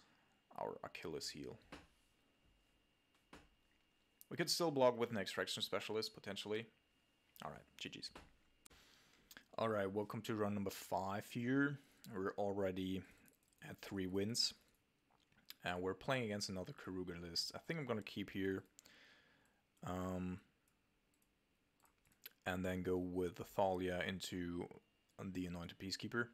our Achilles heel. We could still block with an Extraction Specialist, potentially. Alright, GG's. Alright, welcome to round number 5 here. We're already at 3 wins. And we're playing against another Keruga list. I think I'm going to keep here. And then go with the Thalia into the Anointed Peacekeeper.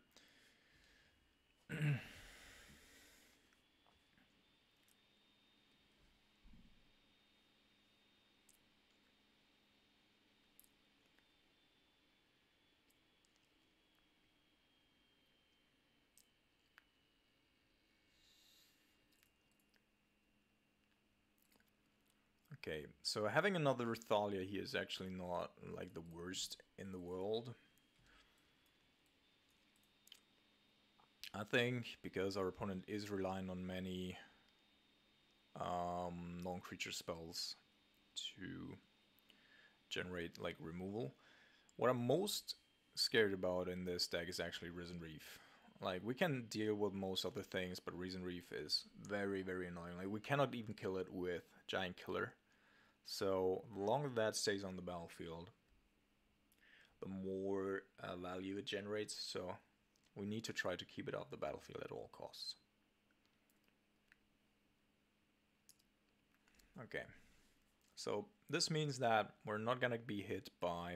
Okay, so having another Thalia here is actually not like the worst in the world. I think because our opponent is relying on many non-creature spells to generate like removal. What I'm most scared about in this deck is actually Risen Reef. Like, we can deal with most other things, but Risen Reef is very, very annoying. Like, we cannot even kill it with Giant Killer. So, the longer that stays on the battlefield, the more value it generates. So, we need to try to keep it off the battlefield at all costs. Okay, so this means that we're not gonna be hit by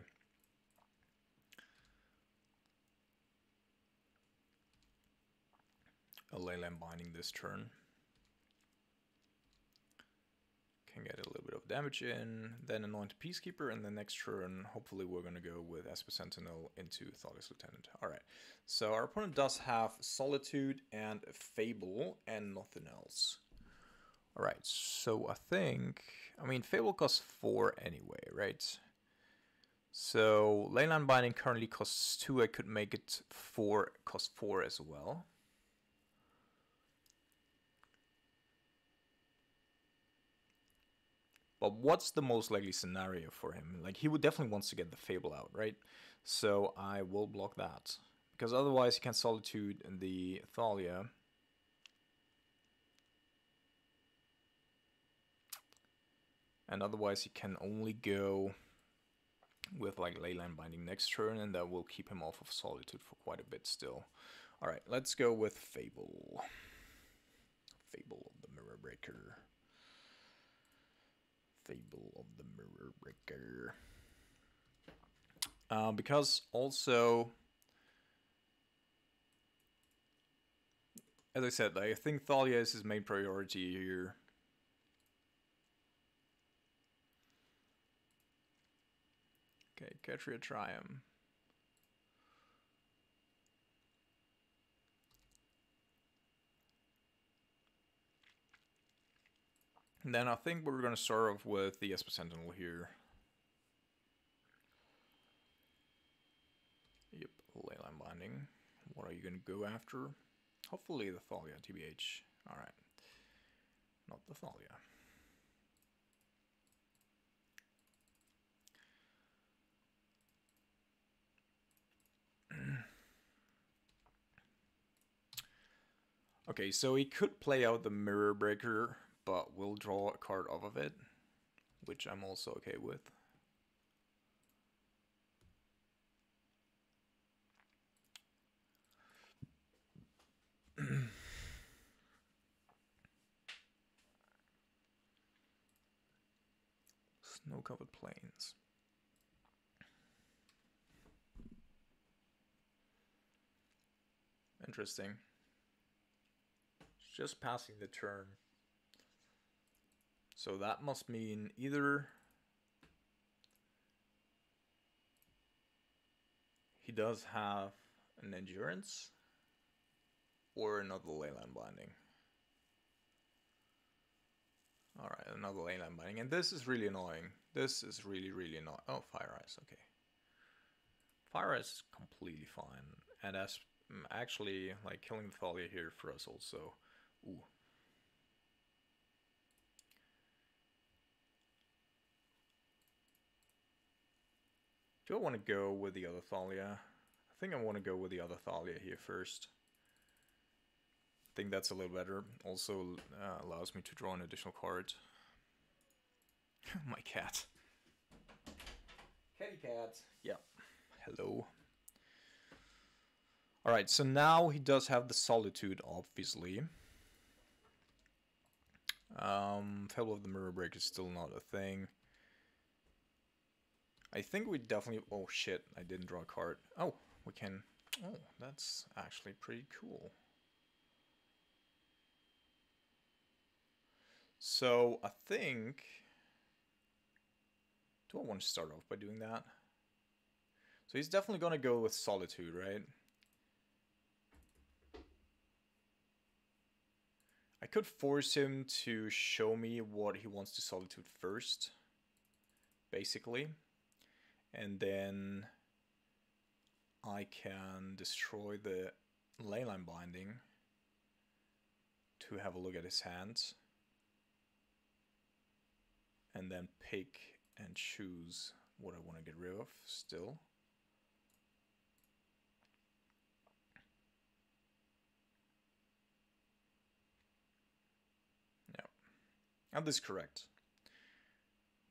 a Leyline Binding this turn. Can get a little bit of damage in, then Anointed Peacekeeper, and the next turn, hopefully we're gonna go with Esper Sentinel into Thalia's Lieutenant. Alright, so our opponent does have Solitude and Fable, and nothing else. Alright, so I mean, Fable costs 4 anyway, right? So, Leyline Binding currently costs 2, I could make it cost 4 as well. But what's the most likely scenario for him? Like, he would definitely wants to get the Fable out, right? So I will block that. Because otherwise he can Solitude the Thalia. And otherwise he can only go with like Leyline Binding next turn, and that will keep him off of Solitude for quite a bit still. Alright, let's go with Fable. Fable of the Mirror Breaker. Fable of the Mirror Breaker. Because also, as I said, I think Thalia is his main priority here. Okay, Ketria Triumph. And then I think we're going to start off with the Esper Sentinel here. Yep, Leyline Binding. What are you going to go after? Hopefully the Thalia, TBH. Alright. Not the Thalia. Okay, so he could play out the Mirror Breaker, but we'll draw a card off of it, which I'm also okay with. Snow-covered plains. Interesting. Just passing the turn. So that must mean either he does have an Endurance or another Leyline Binding. Alright, another Leyline Binding. And this is really annoying. This is really, really annoying. Oh, Fire Ice, okay. Fire Ice is completely fine. And that's actually like killing the Thalia here for us also. Ooh. Do I want to go with the other Thalia? I think I want to go with the other Thalia here first. I think that's a little better. Also allows me to draw an additional card. My cat. Kitty cat. Yeah. Hello. Alright, so now he does have the Solitude, obviously. Fable of the Mirror Break is still not a thing. I think we definitely... Oh shit, I didn't draw a card. Oh, we can... Oh, that's actually pretty cool. So, I think... Do I want to start off by doing that? So he's definitely going to go with Solitude, right? I could force him to show me what he wants to Solitude first, basically. And then I can destroy the Leyline Binding to have a look at his hands. And then pick and choose what I want to get rid of still. Yeah. And this is correct.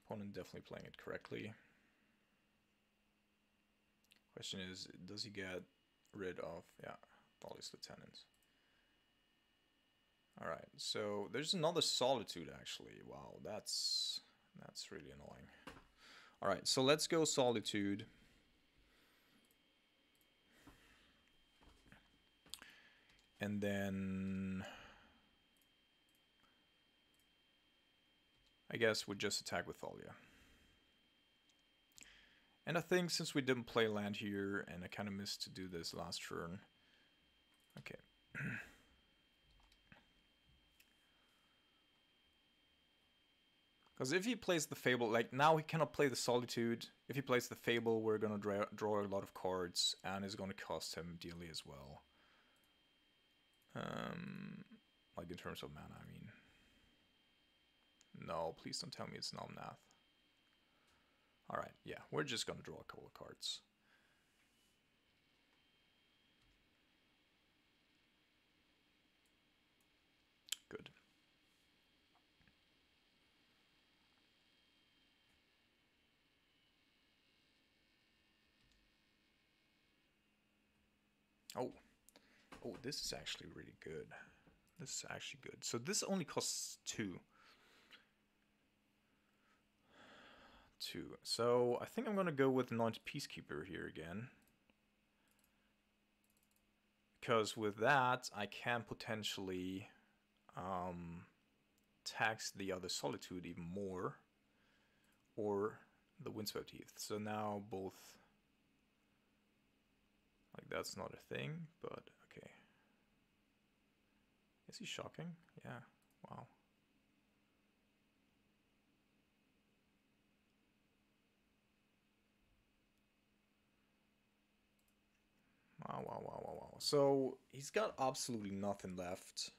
Opponent definitely playing it correctly. Question is, does he get rid of, yeah, Thalia's Lieutenant? Alright, so there's another Solitude actually. Wow, that's really annoying. Alright, so let's go Solitude. And then I guess we just attack with Thalia. And I think since we didn't play land here, and I kind of missed to do this last turn. Okay. Because if he plays the Fable, like now he cannot play the Solitude. If he plays the Fable, we're going to draw a lot of cards, and it's going to cost him dearly as well. Like in terms of mana, I mean. No, please don't tell me it's Nomnath. Alright, yeah, we're just going to draw a couple of cards. Good. Oh, this is actually really good. This is actually good. So this only costs 2. So I think I'm going to go with Anointed Peacekeeper here again. Because with that, I can potentially tax the other Solitude even more. Or the Windswept Heath. So now both... Like, that's not a thing, but okay. Is he shocking? Yeah, wow. Wow. So he's got absolutely nothing left.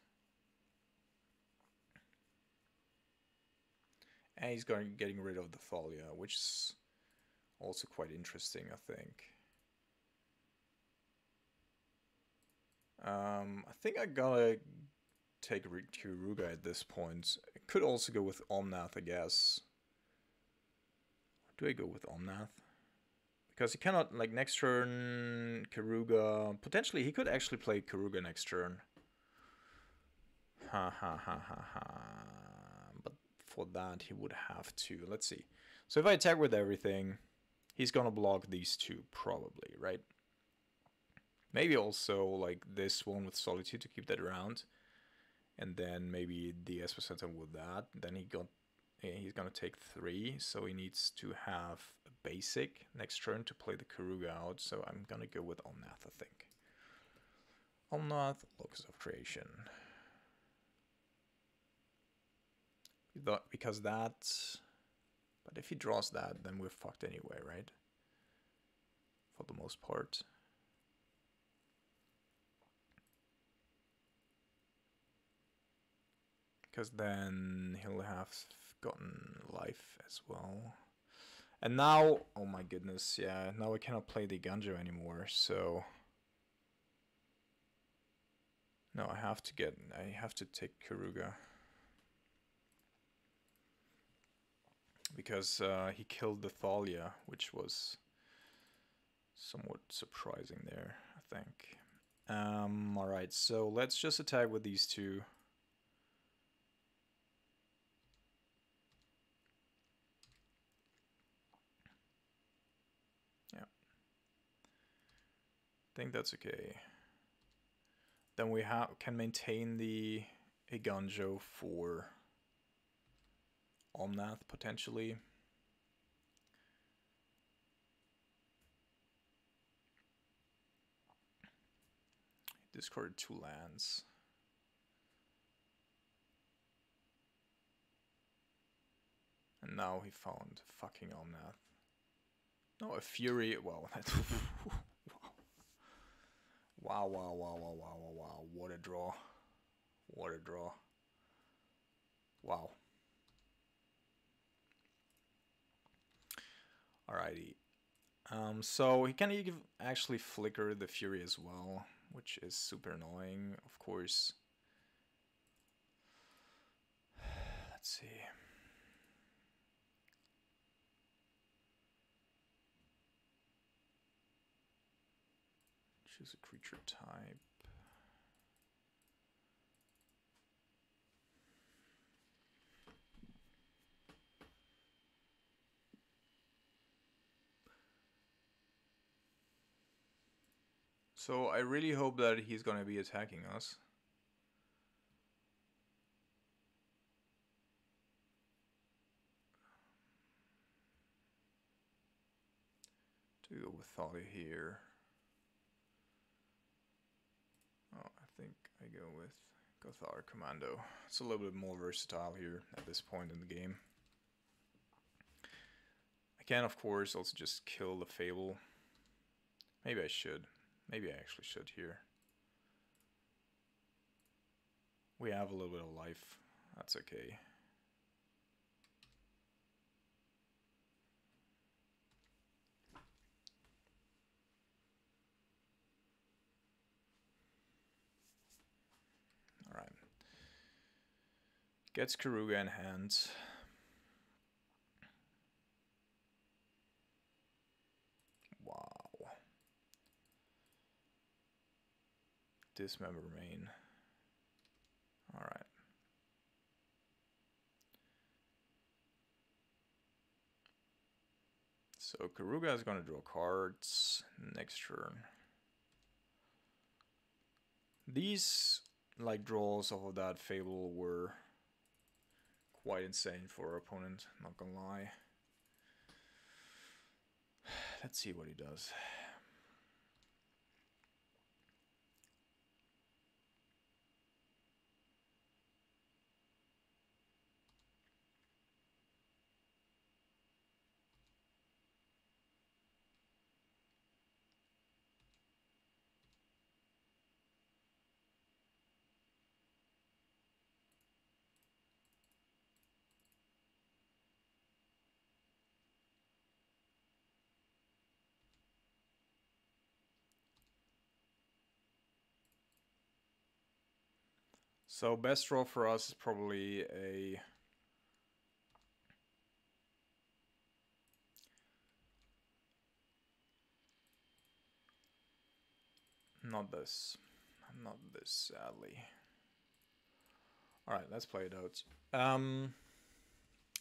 And he's getting rid of the Thalia, which is also quite interesting, I think. I think I gotta take Keruga at this point. I could also go with Omnath, I guess. Do I go with Omnath? Because he cannot, like, next turn, Keruga... Potentially, he could actually play Keruga next turn. But for that, he would have to... Let's see. So if I attack with everything, he's gonna block these two, probably, right? Maybe also, like, this one with Solitude to keep that around. And then maybe the Esposenta with that. Then he's gonna take 3, so he needs to have a basic next turn to play the Keruga out. So I'm gonna go with Omnath, I think. Omnath, Locus of Creation. Because that... But if he draws that, then we're fucked anyway, right? For the most part. Because then he'll have gotten life as well. And now, oh my goodness, yeah, now I cannot play the Ganjo anymore, so... No, I have to take Keruga. Because he killed the Thalia, which was somewhat surprising there, I think. Alright, so let's just attack with these two. I think that's okay. Then we can maintain the Iganjo for Omnath potentially. Discarded 2 lands. And now he found fucking Omnath. No, a Fury. Well, wow. Wow. What a draw. What a draw. Wow. Alrighty. So he can actually flicker the Fury as well, which is super annoying, of course. Let's see. Choose a creature type. So I really hope that he's gonna be attacking us. To go with Thalia here. Oh, I think I go with Gothar Commando. It's a little bit more versatile here at this point in the game. I can, of course, also just kill the Fable. Maybe I should. Maybe I actually should here. We have a little bit of life. That's okay. Alright. Gets Keruga in hand. Wow. Dismember main. Alright. So Keruga is going to draw cards next turn. These like draws off of that Fable were quite insane for our opponent, not gonna lie. Let's see what he does. So best draw for us is probably a not this, sadly. All right, let's play it out.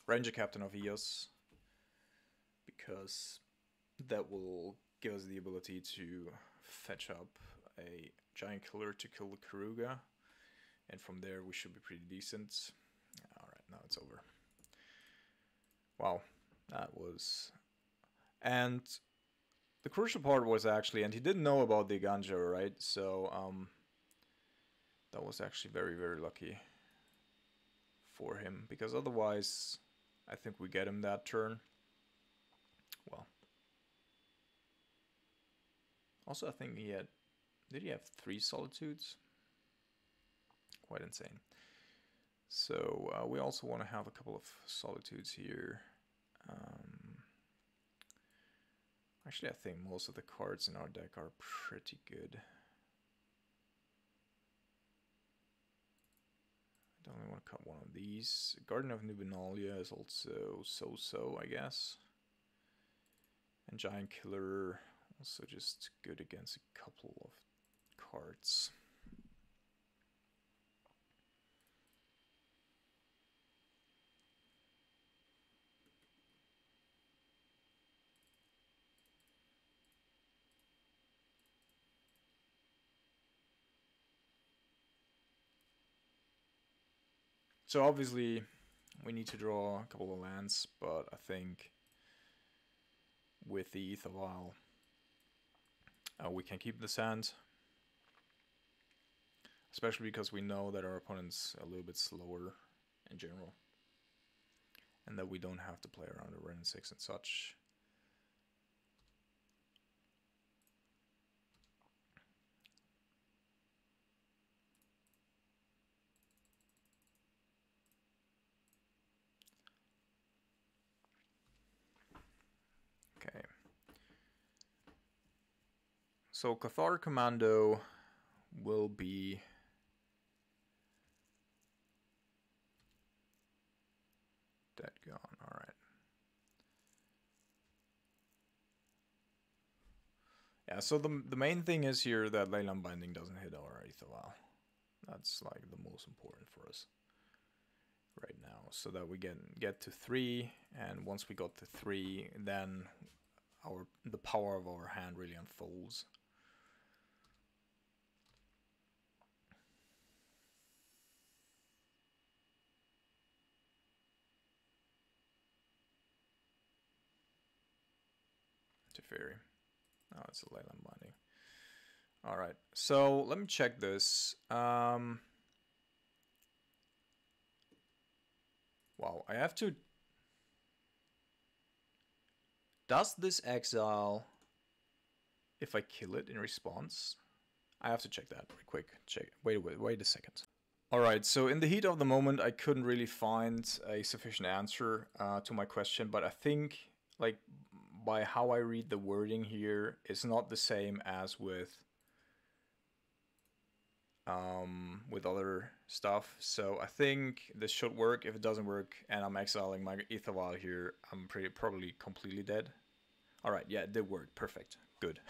Ranger Captain of Eos, because that will give us the ability to fetch up a giant killer to kill the Keruga. And from there, we should be pretty decent. Alright, now it's over. Wow, that was... And the crucial part was actually, and he didn't know about the Ganja, right? So, that was actually very, very lucky for him. Because otherwise, I think we get him that turn. Well. Also, I think he had... Did he have 3 Solitudes? Quite insane. So we also want to have a couple of Solitudes here. Actually, I think most of the cards in our deck are pretty good. I don't really want to cut one of these. Garden of Nubinalia is also so-so, I guess. And Giant Killer also just good against a couple of cards. So obviously we need to draw a couple of lands, but I think with the Ether Vial we can keep the sand. Especially because we know that our opponent's a little bit slower in general. And that we don't have to play around the Ren 6 and such. Okay. So Cathar Commando will be dead gone. All right. Yeah. So the main thing is here that Leyland Binding doesn't hit our Aether Vial. That's like the most important for us right now, so that we get to 3, and once we got to 3, then the power of our hand really unfolds. Fairy. Oh, it's a Leyland Binding. Alright, so let me check this. Wow, I have to... Does this exile if I kill it in response? I have to check that real quick. Wait a second. Alright, so in the heat of the moment, I couldn't really find a sufficient answer to my question, but I think, like, by how I read the wording here, it's not the same as with other stuff. So I think this should work. If it doesn't work and I'm exiling my Ether Vial here, I'm probably completely dead. Alright, yeah, it did work. Perfect. Good.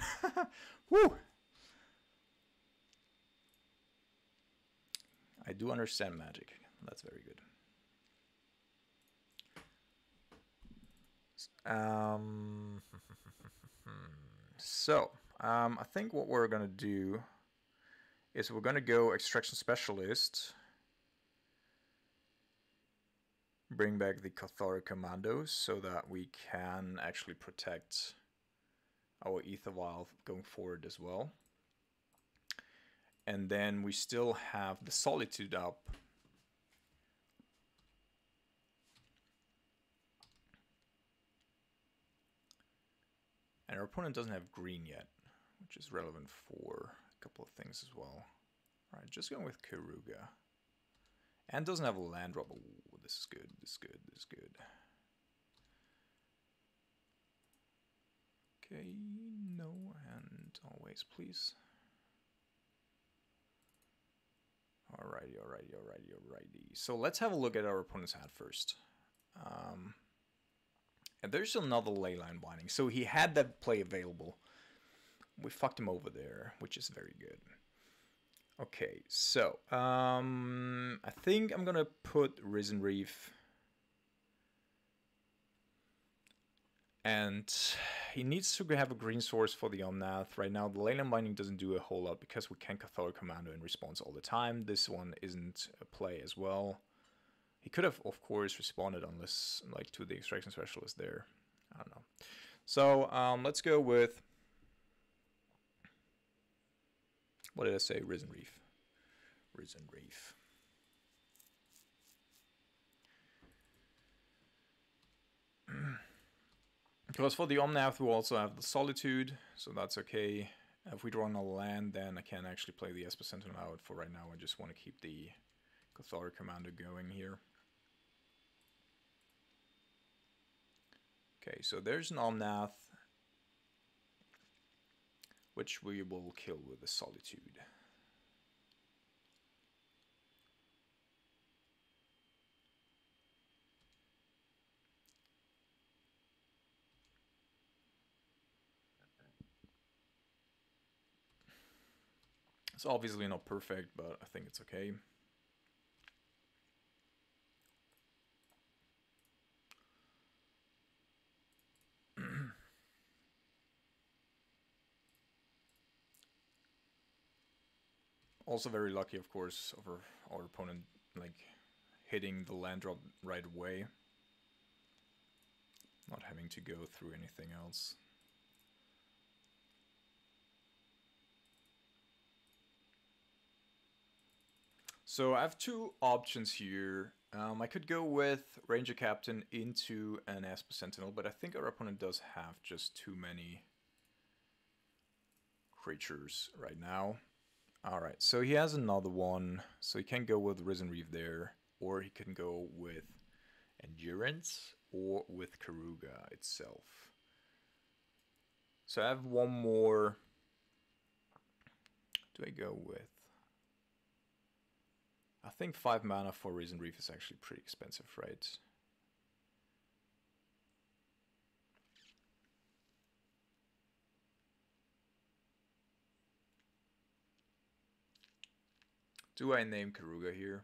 Woo! I do understand magic. That's very good. So, I think what we're gonna do is we're gonna go Extraction Specialist, bring back the Catholic Commandos so that we can actually protect our Ether Vial going forward as well. And then we still have the Solitude up. And our opponent doesn't have green yet, which is relevant for a couple of things as well. Alright, just going with Keruga. And doesn't have a land drop. Ooh, this is good, this is good, this is good. Okay, no, and always, please. Alrighty, alrighty, alrighty, alrighty. So let's have a look at our opponent's hand first. And there's another Leyline Binding. So he had that play available. We fucked him over there, which is very good. Okay, so I think I'm gonna put Risen Reef. And he needs to have a green source for the Omnath. Right now, the Leyland Binding doesn't do a whole lot because we can Catholic Commando in response all the time. This one isn't a play as well. He could have, of course, responded unless, like, to the Extraction Specialist there. I don't know. So, let's go with... What did I say? Risen Reef. Risen Reef. Because for the Omnath, we also have the Solitude, so that's okay. If we draw on a land, then I can actually play the Esper Sentinel out. For right now, I just want to keep the Catholic Commander going here. Okay, so there's an Omnath, which we will kill with the Solitude. It's obviously not perfect, but I think it's okay. Also very lucky, of course, over our opponent, like, hitting the land drop right away. Not having to go through anything else. So I have two options here. I could go with Ranger Captain into an Esper Sentinel, but I think our opponent does have just too many creatures right now. Alright, so he has another one, so he can go with Risen Reef there, or he can go with Endurance, or with Keruga itself. So I have one more. Do I go with? I think 5 mana for Risen Reef is actually pretty expensive, right? Do I name Keruga here?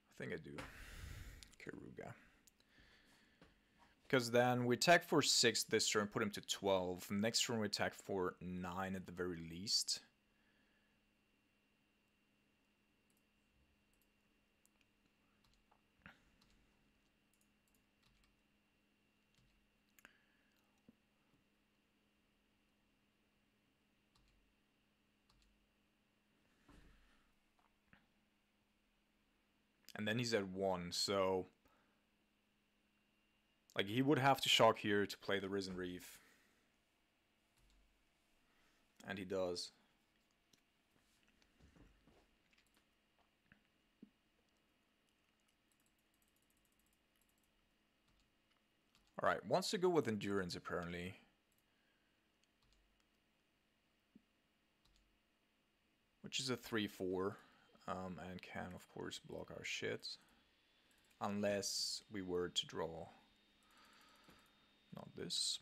I think I do. Keruga. Because then we attack for 6 this turn, put him to 12. Next turn we attack for 9 at the very least. And then he's at 1, so... Like, he would have to shock here to play the Risen Reef. And he does. Alright, wants to go with Endurance, apparently. Which is a 3-4. And can, of course, block our shit. Unless we were to draw... Not this.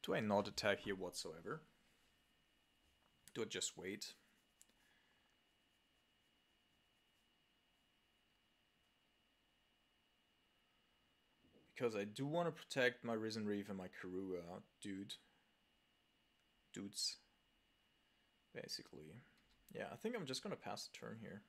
Do I not attack here whatsoever? Do I just wait? Because I do want to protect my Risen Reef and my Keruga dudes. Basically. Yeah, I think I'm just gonna pass the turn here.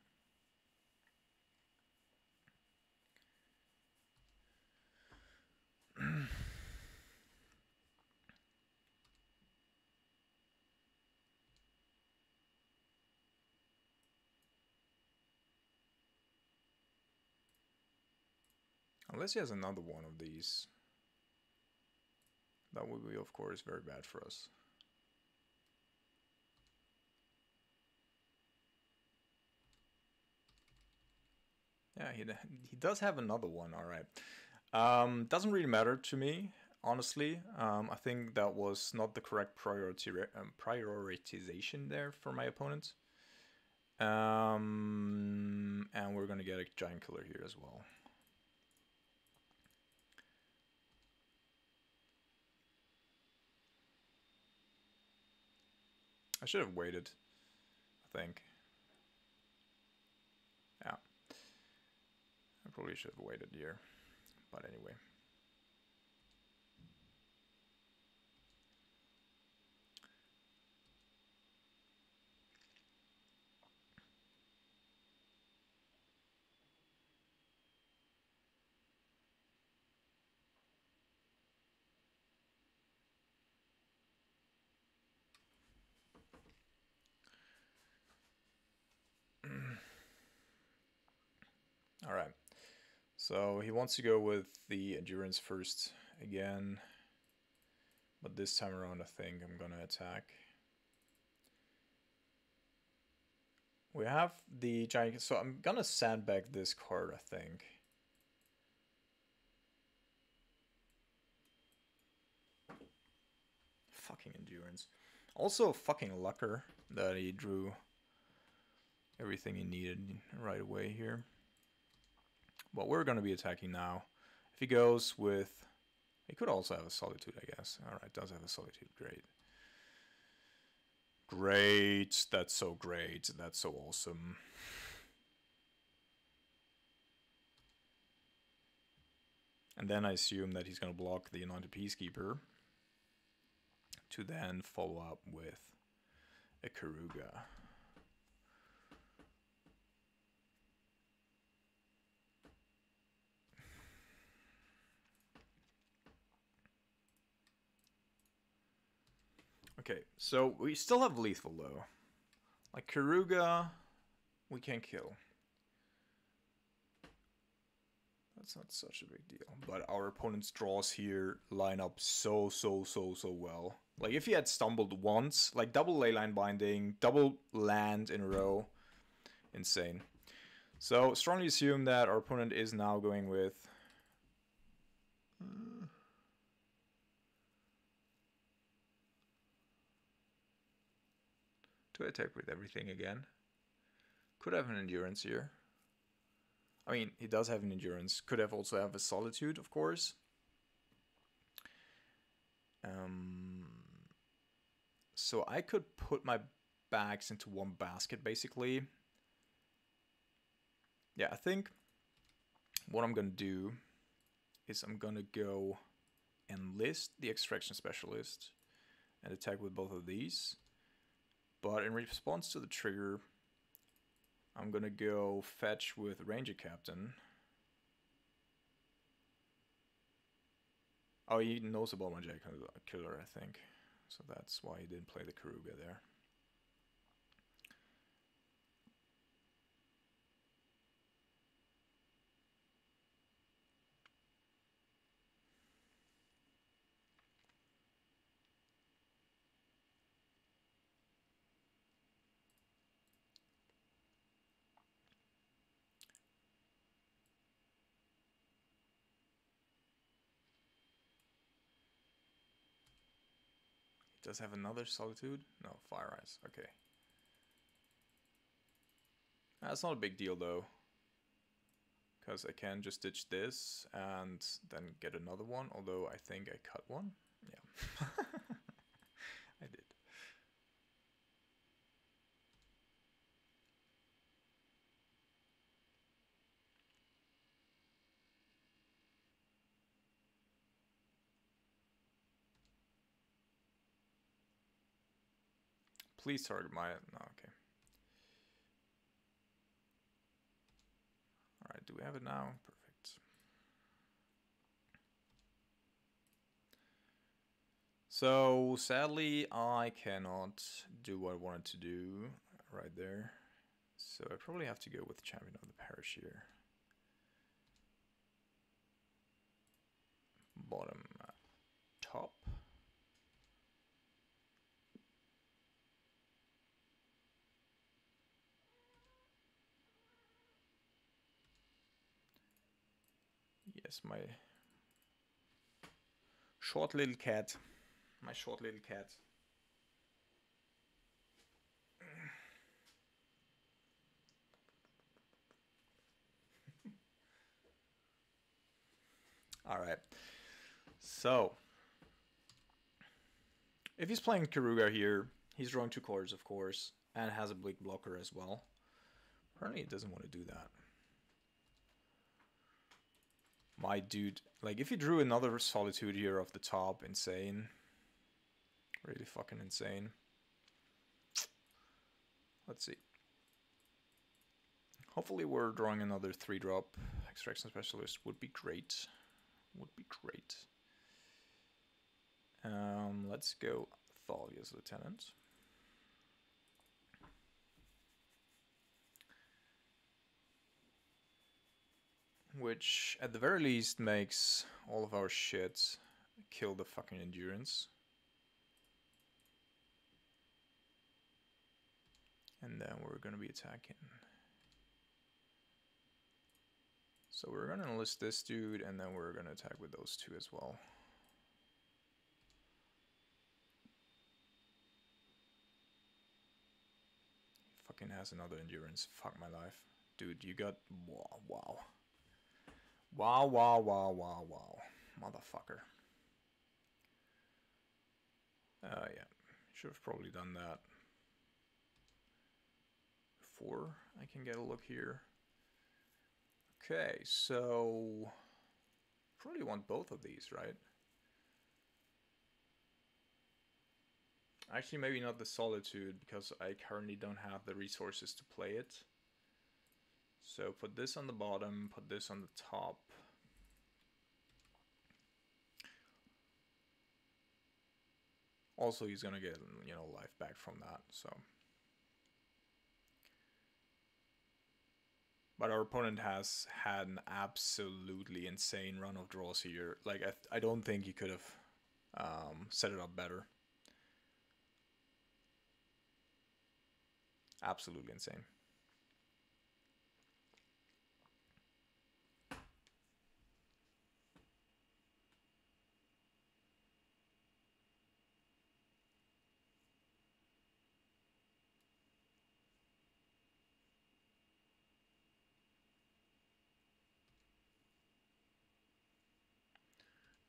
Unless he has another one of these. That would be, of course, very bad for us. Yeah, he does have another one, alright. Doesn't really matter to me, honestly. I think that was not the correct prioritization there for my opponent. And we're gonna get a Giant Killer here as well. I should have waited, I think. Yeah. I probably should have waited here. But anyway. Alright, so he wants to go with the Endurance first again, but this time around I think I'm gonna attack. We have the Giant, so I'm gonna sandbag this card, I think. Fucking Endurance. Also fucking lucker that he drew everything he needed right away here. But we're going to be attacking now. If he goes with... He could also have a Solitude, I guess. Alright, does have a Solitude. Great. Great. That's so great. That's so awesome. And then I assume that he's going to block the Anointed Peacekeeper. To then follow up with a Keruga. Okay, so we still have lethal though. Like Keruga, we can kill. That's not such a big deal. But our opponent's draws here line up so well. Like if he had stumbled once, like double Leyline Binding, double land in a row, insane. So strongly assume that our opponent is now going with... Do I attack with everything again? Could have an Endurance here. I mean, he does have an Endurance. Could have also have a Solitude, of course. So I could put my bags into one basket, basically. Yeah, I think what I'm going to do is I'm going to go enlist the Extraction Specialist and attack with both of these. But in response to the trigger, I'm going to go fetch with Ranger Captain. Oh, he knows about my Jeskai Killer, I think. So that's why he didn't play the Keruga there. Does have another Solitude? No, Fire Eyes. Okay. That's not a big deal though, because I can just ditch this and then get another one, although I think I cut one. Yeah. I did. Please target my... No, okay. Alright, do we have it now? Perfect. So, sadly, I cannot do what I wanted to do right there. So I probably have to go with Champion of the Parish here. Bottom, top. Yes, my short little cat. My short little cat. Alright. So, if he's playing Keruga here, he's drawing 2 cards, of course, and has a Bleak blocker as well. Apparently, he doesn't want to do that. My dude, like, if he drew another Solitude here off the top, insane. Really fucking insane. Let's see. Hopefully we're drawing another 3-drop. Extraction Specialist would be great. Would be great. Let's go Thalia's Lieutenant. Which, at the very least, makes all of our shit kill the fucking Endurance. And then we're gonna be attacking. So we're gonna enlist this dude, and then we're gonna attack with those 2 as well. He fucking has another Endurance. Fuck my life. Dude, you got... Wow, wow. Wow, wow, wow, wow, wow. Motherfucker. Yeah. Should have probably done that before I can get a look here. Okay, so... Probably want both of these, right? Actually, maybe not the Solitude, because I currently don't have the resources to play it. So put this on the bottom, put this on the top. Also, he's gonna get, you know, life back from that, so. But our opponent has had an absolutely insane run of draws here. Like, I don't think he could have set it up better. Absolutely insane.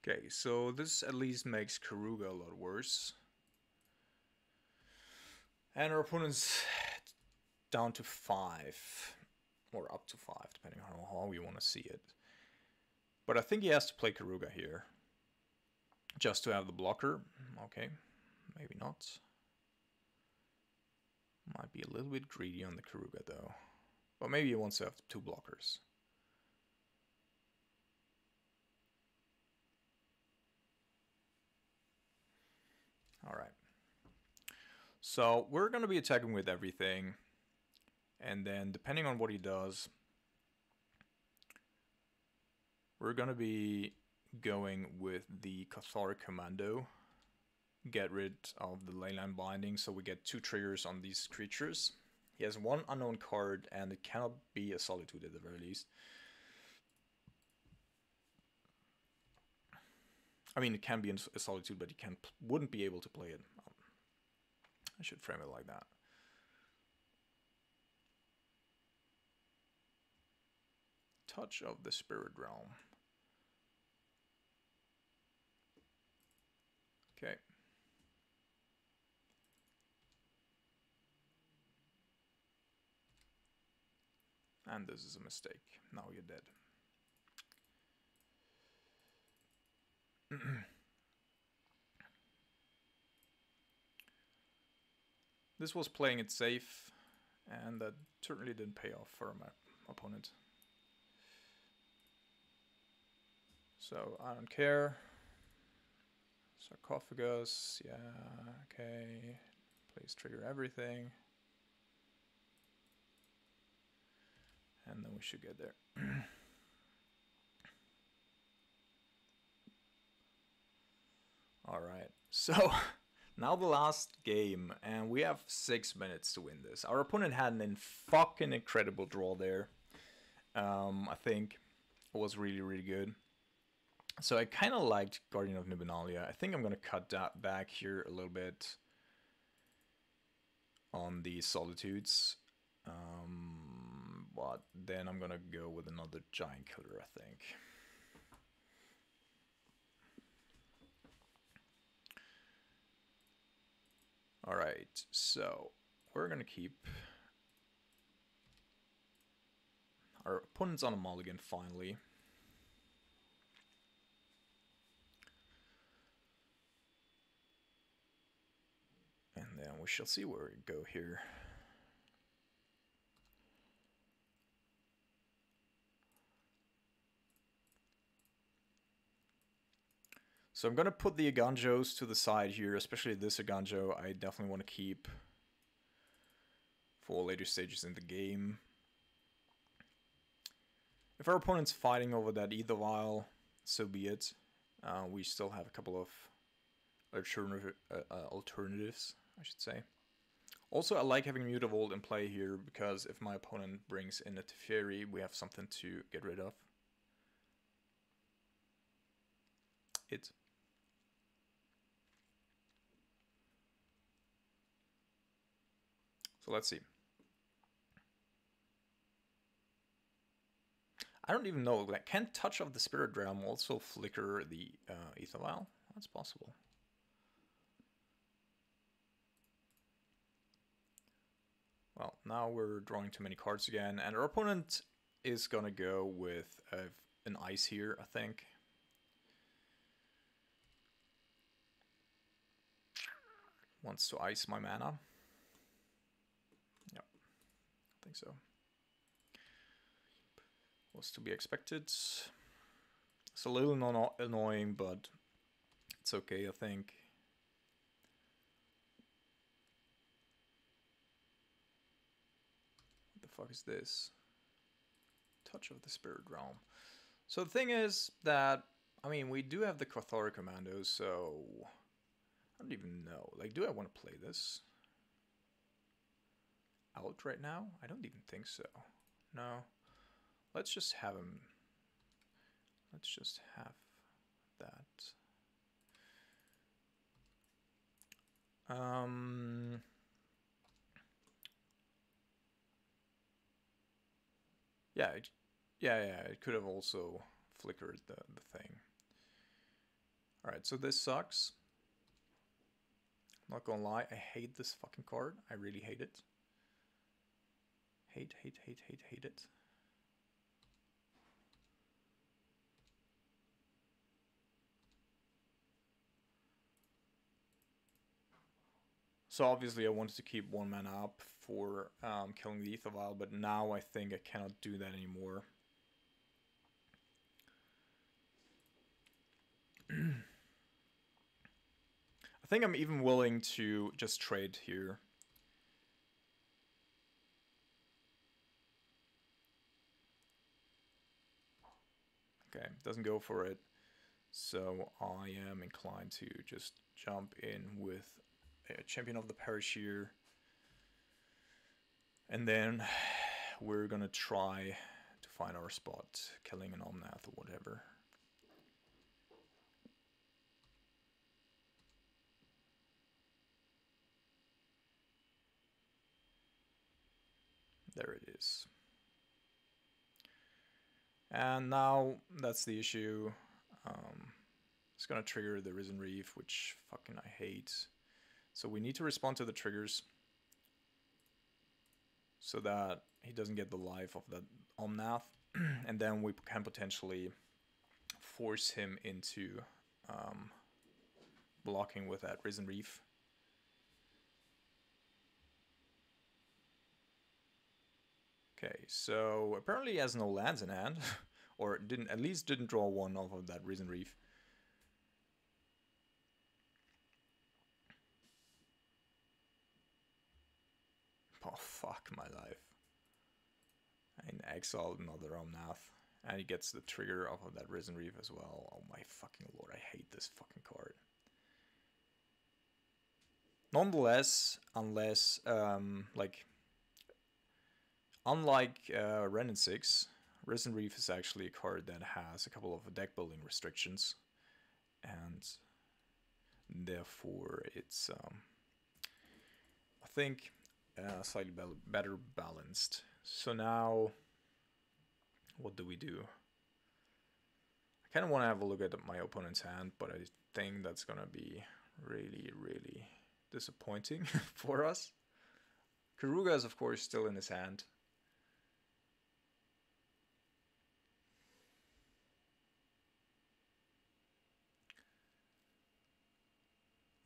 Okay, so this at least makes Keruga a lot worse. And our opponent's down to 5. Or up to 5, depending on how we want to see it. But I think he has to play Keruga here. Just to have the blocker. Okay, maybe not. Might be a little bit greedy on the Keruga though. But maybe he wants to have 2 blockers. Alright. So we're going to be attacking with everything. And then depending on what he does, we're going to be going with the Cathar Commando. Get rid of the Leyline Binding so we get 2 triggers on these creatures. He has 1 unknown card and it cannot be a Solitude at the very least. I mean, it can be a Solitude, but he wouldn't be able to play it. I should frame it like that. Touch of the Spirit Realm. Okay. And this is a mistake. Now you're dead. This was playing it safe, and that certainly didn't pay off for my opponent. So I don't care. Sarcophagus, yeah, okay. Please trigger everything. And then we should get there. Alright, so now the last game, and we have 6 minutes to win this. Our opponent had an fucking incredible draw there. I think it was really, really good. So I kind of liked Guardian of Nibinalia. I think I'm going to cut that back here a little bit on the Solitudes. But then I'm going to go with another Giant Killer, I think. Alright, so we're going to keep our opponent's on a mulligan finally. And then we shall see where we go here. So I'm going to put the Aganjos to the side here, especially this Aganjo I definitely want to keep for later stages in the game. If our opponent's fighting over that Ether Vial, so be it. We still have a couple of alternatives, I should say. Also, I like having Mutavolt in play here, because if my opponent brings in a Teferi, we have something to get rid of. So let's see. I don't even know, like, can Touch of the Spirit Realm also flicker the Ether Vial? That's possible. Well, now we're drawing too many cards again, and our opponent is gonna go with an Ice here, I think. Wants to ice my mana. Yep, I think so. Was to be expected. It's a little annoying, but it's okay, I think. What the fuck is this? Touch of the Spirit Realm. So the thing is that, I mean, we do have the Cathar Commandos, so I don't even know. Like, do I want to play this out right now? I don't even think so. No. Let's just have him. Let's just have that. Yeah, it could have also flickered the thing. Alright, so this sucks. Not gonna lie, I hate this fucking card. I really hate it. Hate it. So obviously I wanted to keep 1 mana up for killing the Ether Vial, but now I think I cannot do that anymore. I think I'm even willing to just trade here. Okay, doesn't go for it. So I am inclined to just jump in with a Champion of the Parish here. And then we're gonna try to find our spot, killing an Omnath or whatever. There it is. And now that's the issue. It's gonna trigger the Risen Reef, which fucking I hate. So we need to respond to the triggers so that he doesn't get the life of that Omnath. And then we can potentially force him into blocking with that Risen Reef. Okay, so apparently he has no lands in hand, or at least didn't draw one off of that Risen Reef. Oh fuck my life. And exiled another Omnath, and he gets the trigger off of that Risen Reef as well. Oh my fucking lord, I hate this fucking card. Nonetheless, unlike Ren and 6, Risen Reef is actually a card that has a couple of deck building restrictions, and therefore it's I think slightly better balanced. So now, what do we do? I kind of want to have a look at my opponent's hand, but I think that's gonna be really, really disappointing for us. Keruga is of course still in his hand.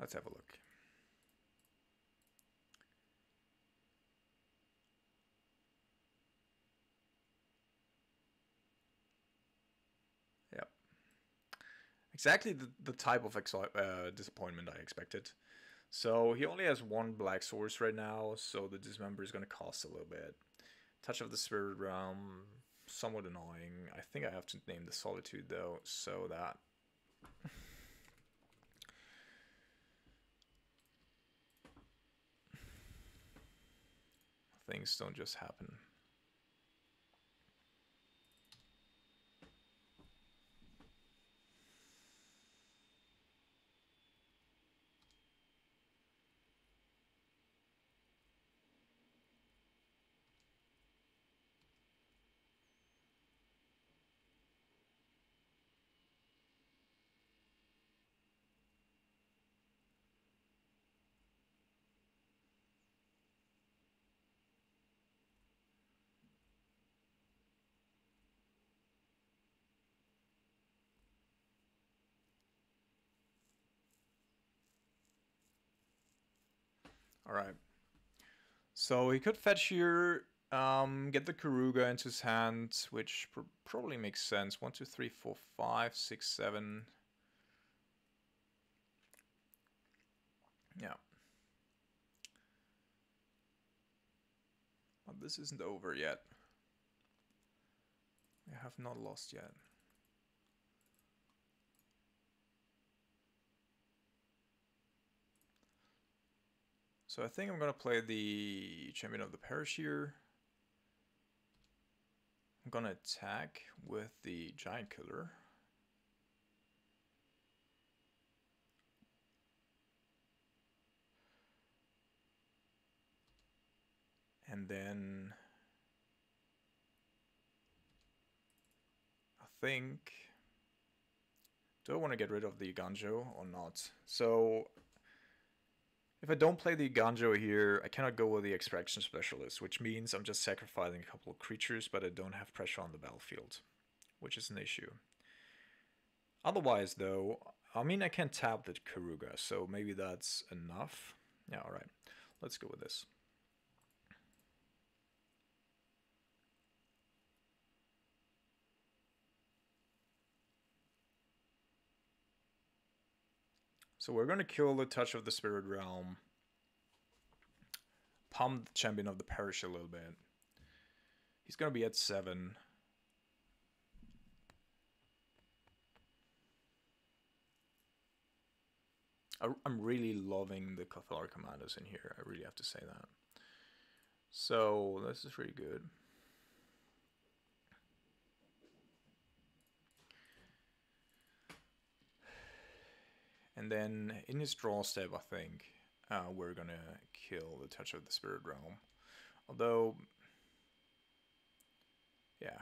Let's have a look. Yep. Exactly the type of disappointment I expected. So he only has one black source right now, so the Dismember is going to cost a little bit. Touch of the Spirit Realm, somewhat annoying. I think I have to name the Solitude though, so that things don't just happen. Alright. So he could fetch here, get the Keruga into his hand, which probably makes sense. 1, 2, 3, 4, 5, 6, 7. Yeah. But this isn't over yet. We have not lost yet. So I think I'm gonna play the Champion of the Parish here. I'm gonna attack with the Giant Killer. And then I think, do I want to get rid of the Ganjo or not? So if I don't play the Ganjo here, I cannot go with the Extraction Specialist, which means I'm just sacrificing a couple of creatures, but I don't have pressure on the battlefield, which is an issue. Otherwise, though, I mean, I can tap the Keruga, so maybe that's enough. Yeah, alright. Let's go with this. So we're going to kill the Touch of the Spirit Realm. Pump the Champion of the Parish a little bit. He's going to be at 7. I'm really loving the Cathar commandos in here. I really have to say that. So this is really good. And then in his draw step, I think we're gonna kill the Touch of the Spirit Realm. Although, yeah,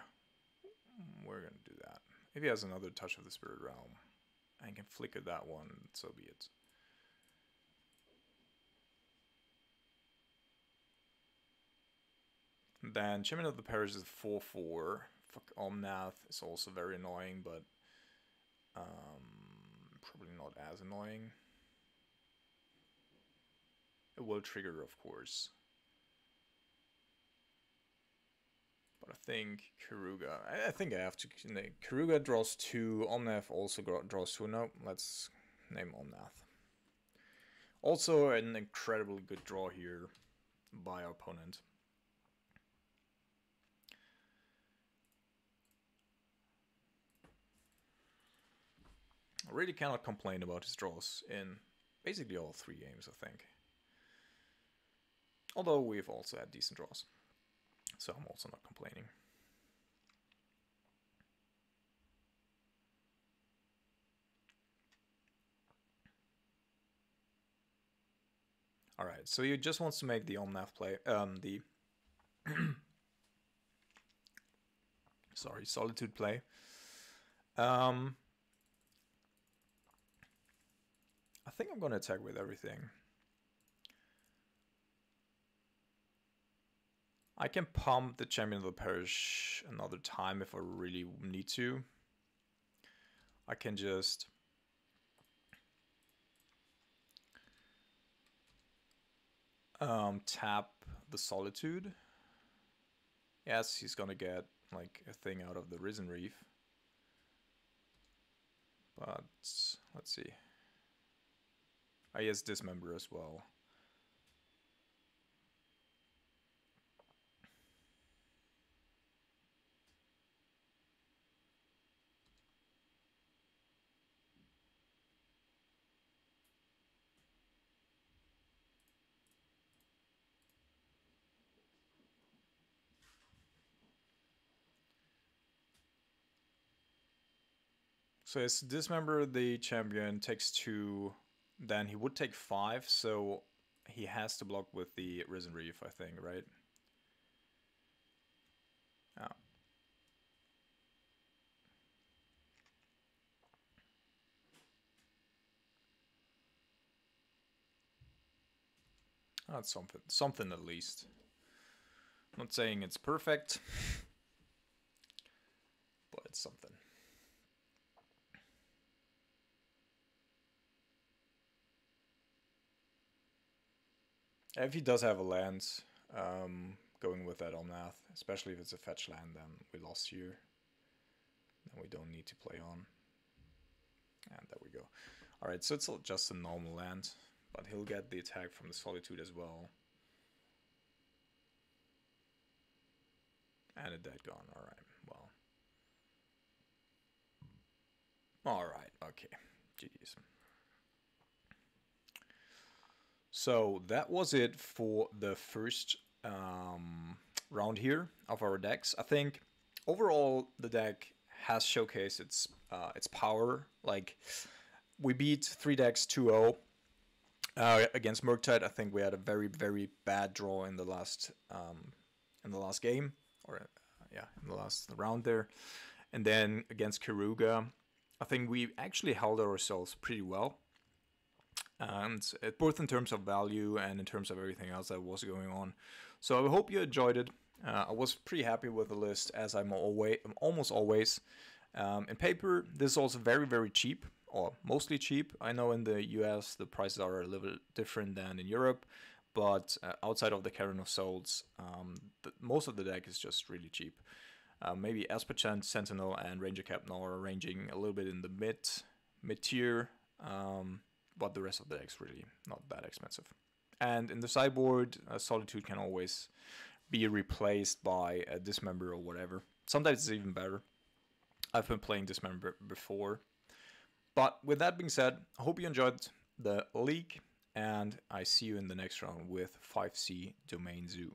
we're gonna do that. If he has another Touch of the Spirit Realm, I can flicker that one, so be it. Then Champion of the Parish is 4/4. Fuck, Omnath is also very annoying, but probably not as annoying. It will trigger, of course. But I think Keruga... I think I have to... Keruga draws 2. Omnath also draws 2. No, let's name Omnath. Also an incredibly good draw here by our opponent. I really cannot complain about his draws in basically all 3 games, I think. Although we've also had decent draws. So I'm also not complaining. Alright, so he just wants to make the Omnath play, sorry, Solitude play. I think I'm gonna attack with everything. I can pump the Champion of the Parish another time if I really need to. I can just... tap the Solitude. Yes, he's gonna get like a thing out of the Risen Reef. But let's see. I guess Dismember as well. So as Dismember the champion takes 2, then he would take 5, so he has to block with the Risen Reef, I think, right? Oh. That's something at least. I'm not saying it's perfect, but it's something. If he does have a land, going with that Omnath, especially if it's a fetch land, then we lost here. Then we don't need to play on. And there we go. Alright, so it's just a normal land, but he'll get the attack from the Solitude as well. And a dead gone, alright, well. Alright, okay, GG's. So that was it for the first round here of our decks. I think overall the deck has showcased its power. Like, we beat 3 decks 2-0 against Murktide. I think we had a very, very bad draw in the last game, or yeah, in the last round there. And then against Keruga, I think we actually held ourselves pretty well. And both in terms of value and in terms of everything else that was going on. So I hope you enjoyed it. I was pretty happy with the list, as I'm almost always. In paper, this is also very, very cheap, or mostly cheap. I know in the US the prices are a little bit different than in Europe, but outside of the Cavern of Souls, most of the deck is just really cheap. Maybe Esper Sentinel and Ranger Captain are ranging a little bit in the mid tier. but the rest of the deck's really not that expensive. And in the sideboard, Solitude can always be replaced by a Dismember or whatever. Sometimes it's even better. I've been playing Dismember before. But with that being said, I hope you enjoyed the league, and I see you in the next round with 5C Domain Zoo.